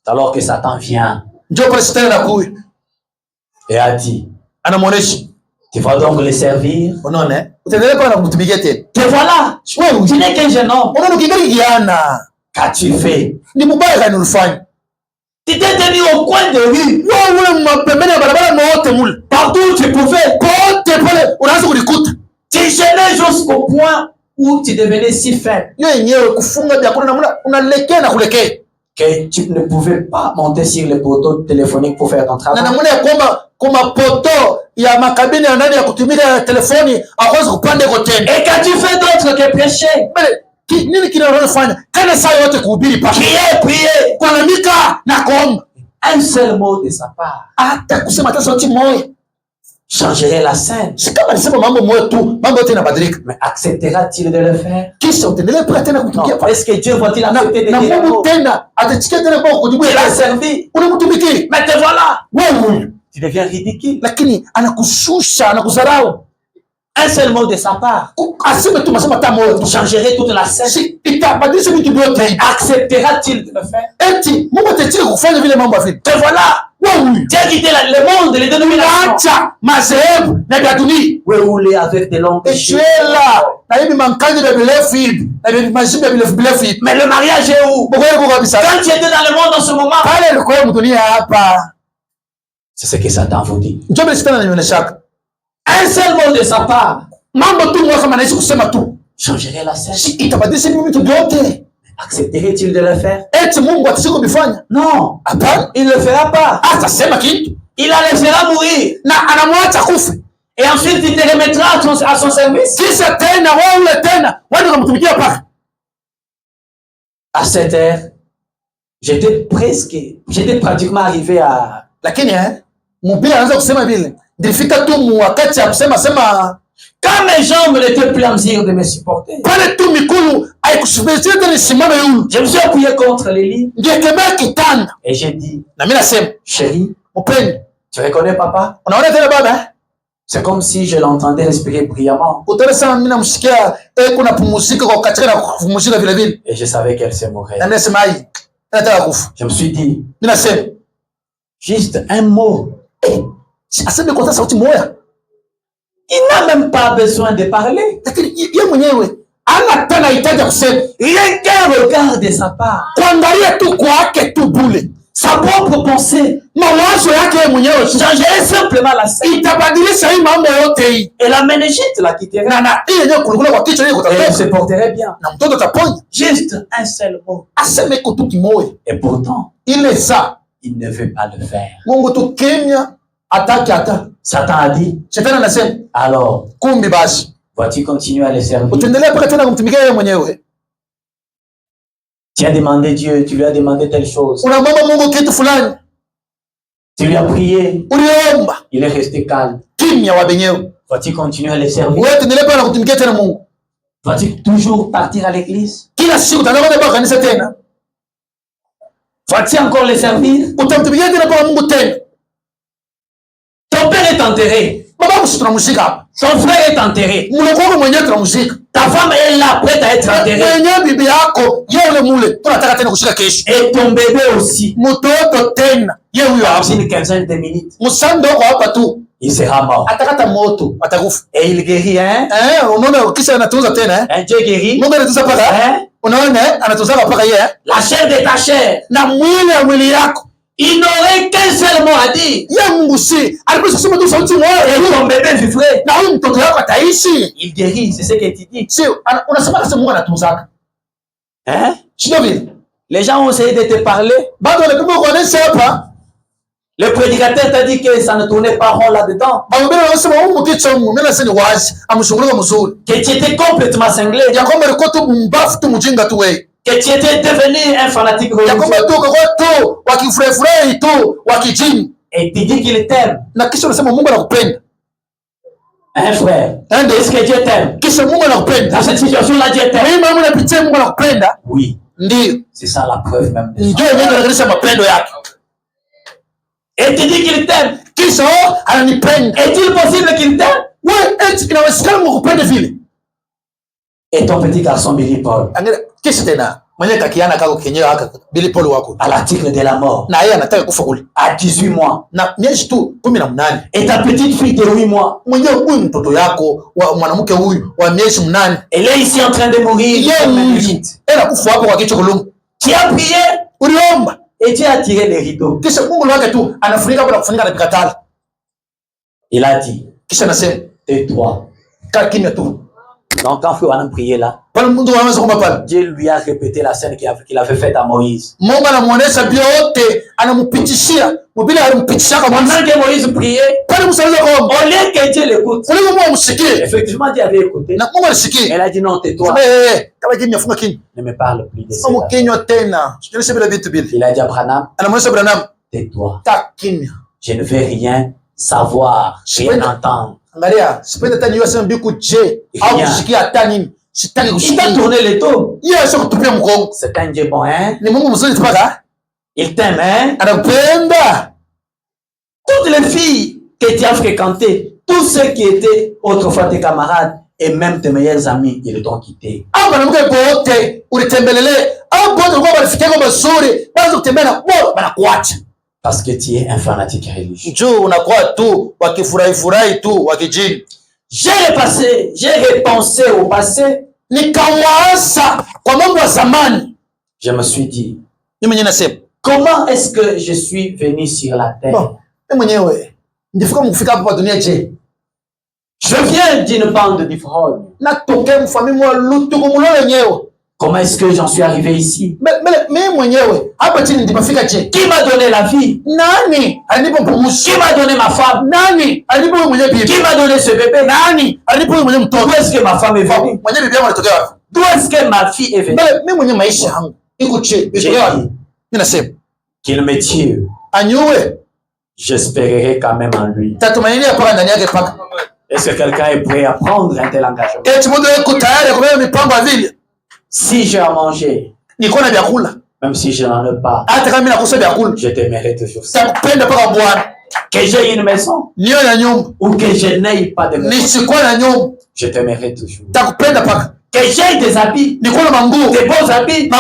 Alors que Satan vient et a dit, tu vas donc les servir. Te voilà. Tu n'es qu'un jeune homme. Qu'as-tu fait? Tu t'es tenu au coin de rue. Partout où tu pouvais. Tu gênais jusqu'au point où tu devenais si faible que tu ne pouvais pas monter sur les poteaux téléphoniques pour faire ton travail. Et qu'as-tu fait d'autre que prêcher? Prier. Un seul mot de sa part changerait la scène. Mais acceptera-t-il de le faire? Non. Est-ce que Dieu va-t-il accepter de dire il a servi? Mais te voilà. Tu deviens ridicule. Un seul mot de sa part changerait toute la scène. Acceptera-t-il de le faire? Te voilà. Tu as quitté le monde, les dénominations. Oui, rouler avec des longues cheveux. Mais le mariage est où? Quand tu étais dans le monde en ce moment, c'est ce que Satan vous dit. Un seul mot de sa part changerait la scène. Accepterait-il de le faire? Non. Il ne le fera pas. Il la laissera mourir. Et ensuite il te remettra à son service. À cette heure, j'étais pratiquement arrivé à... Quand mes jambes n'étaient plus en mesure de me supporter, je me suis appuyé contre les lits et j'ai dit, chérie, tu reconnais papa? C'est comme si je l'entendais respirer brillamment. Et je savais qu'elle se mourait. Je me suis dit, juste un mot. Il n'a même pas besoin de parler. ana tena hitaji kusema. Rien qu'un regard de sa part. Kuangalia tu kwake tu bule. Sa propre pensée. Mawazo yake mwenyewe changerait simplement la scène. Itabadilisha hii mambo yote hii. Et la méningite la quitterait. Na hii yenyewe kulukula kwa kichwa hiyo kutatoka. Elle se porterait bien. Na mtoto ataponya. Juste un seul mot. Aseme kitu kimoja. Et pourtant, il est ça. Il ne veut pas le faire. Mungu tu kimya ataki hata. Satan a dit. Shetani anasema. Alors, kumbi basi. Vas-tu continuer à le servir? Utaendelea mpaka tena kumtumikia yeye mwenyewe. Tu as demandé Dieu, tu lui as demandé telle chose. Unamwomba Mungu kitu fulani. Tu lui as prié. Uliomba. Il est resté calme. Kimya wa benyewe. Vas-tu continuer à le servir? Wewe tuendelee pale kutumikia tena Mungu. Vas-tu toujours partir à l'église? Kila siku utaenda kwa kanisa tena. Vas-tu encore le servir? Utamtumikia tena kwa Mungu tena. Ton père est enterré. Baba msitunamshika hapa. Son frère est enterré. Mloko mwenyewe tunamshika. Ta femme est là prête à être enterrée. Mwenyewe bibi yako yule mule tunataka tena kushika kesho. Et ton bébé aussi. Mtoto tena yeye huyo hapa. Une quinzaine de minutes. Msando kwa hapa tu. Il sera mort. Atakata moto, atakufa. Et il guérit hein? Unaona kisha anatuza tena Dieu guérit. Mungu anatuza paka unaona anatuza paka yeye. La chair de ta chair. Na mwili ya mwili yako. Il n'aurait qu'un seul mot à dire. Ya Mungu si alipaswa kusema tu sauti moja. Et ton bébé vivrait. Na huyu mtoto wako ataishi. Il guérit, c'est ce que tu dis. Si unasema kama Mungu anatuzaka. Sio vile. Les gens ont essayé de te parler. Bado wanapima kuonesha hapa. Le prédicateur t'a dit que ça ne tournait pas rond là-dedans. Que tu étais complètement cinglé. Que tu étais devenu un fanatique religieux. Et tu dis qu'il t'aime. Un frère. Est-ce que Dieu t'aime? Dans cette situation-là, Dieu t'aime. Oui. C'est ça la preuve même de ça. Et tu dis qu'il t'aime. Est-il possible qu'il t'aime? Et ton petit garçon Billy Paul. À l'article de la mort. À 18 mois. Et ta petite fille de 8 mois. Elle est ici en train de mourir. Tu as prié. Et tu as tiré les rideaux. Il a dit, tais-toi. Donc quand Frère a prié là, Dieu lui a répété la scène qu'il avait faite à Moïse. Pendant que Moïse priait, au lieu que Dieu l'écoute, effectivement Dieu avait écouté. Elle a dit non, tais-toi. Ne me parle plus de ça. Il a dit à Branham, tais-toi. Je ne veux rien savoir, rien entendre. Il t'a tourné le dos. C'est un Dieu bon, hein? Il t'aime, hein? Toutes les filles que tu as fréquentées, tous ceux qui étaient autrefois tes camarades et même tes meilleurs amis, ils t'ont quitté. Parce que tu es un fanatique religieux. J'ai repassé, j'ai repensé au passé. Je me suis dit, comment est-ce que je suis venu sur la terre? Je viens d'une bande d'Ifrod. Comment est-ce que j'en suis arrivé ici? Qui m'a donné la vie? Qui m'a donné ma femme? Qui m'a donné ce bébé? D'où est-ce que ma femme est venue? D'où est-ce que ma fille est venue? Qu'il me tue. J'espérerai quand même en lui. Est-ce que quelqu'un est prêt à prendre un tel engagement? Si j'ai à manger, même si je n'en ai pas, je t'aimerai toujours. Que j'ai une maison ou que je n'aie pas de maison, je t'aimerai toujours. Que j'ai des habits, des beaux habits,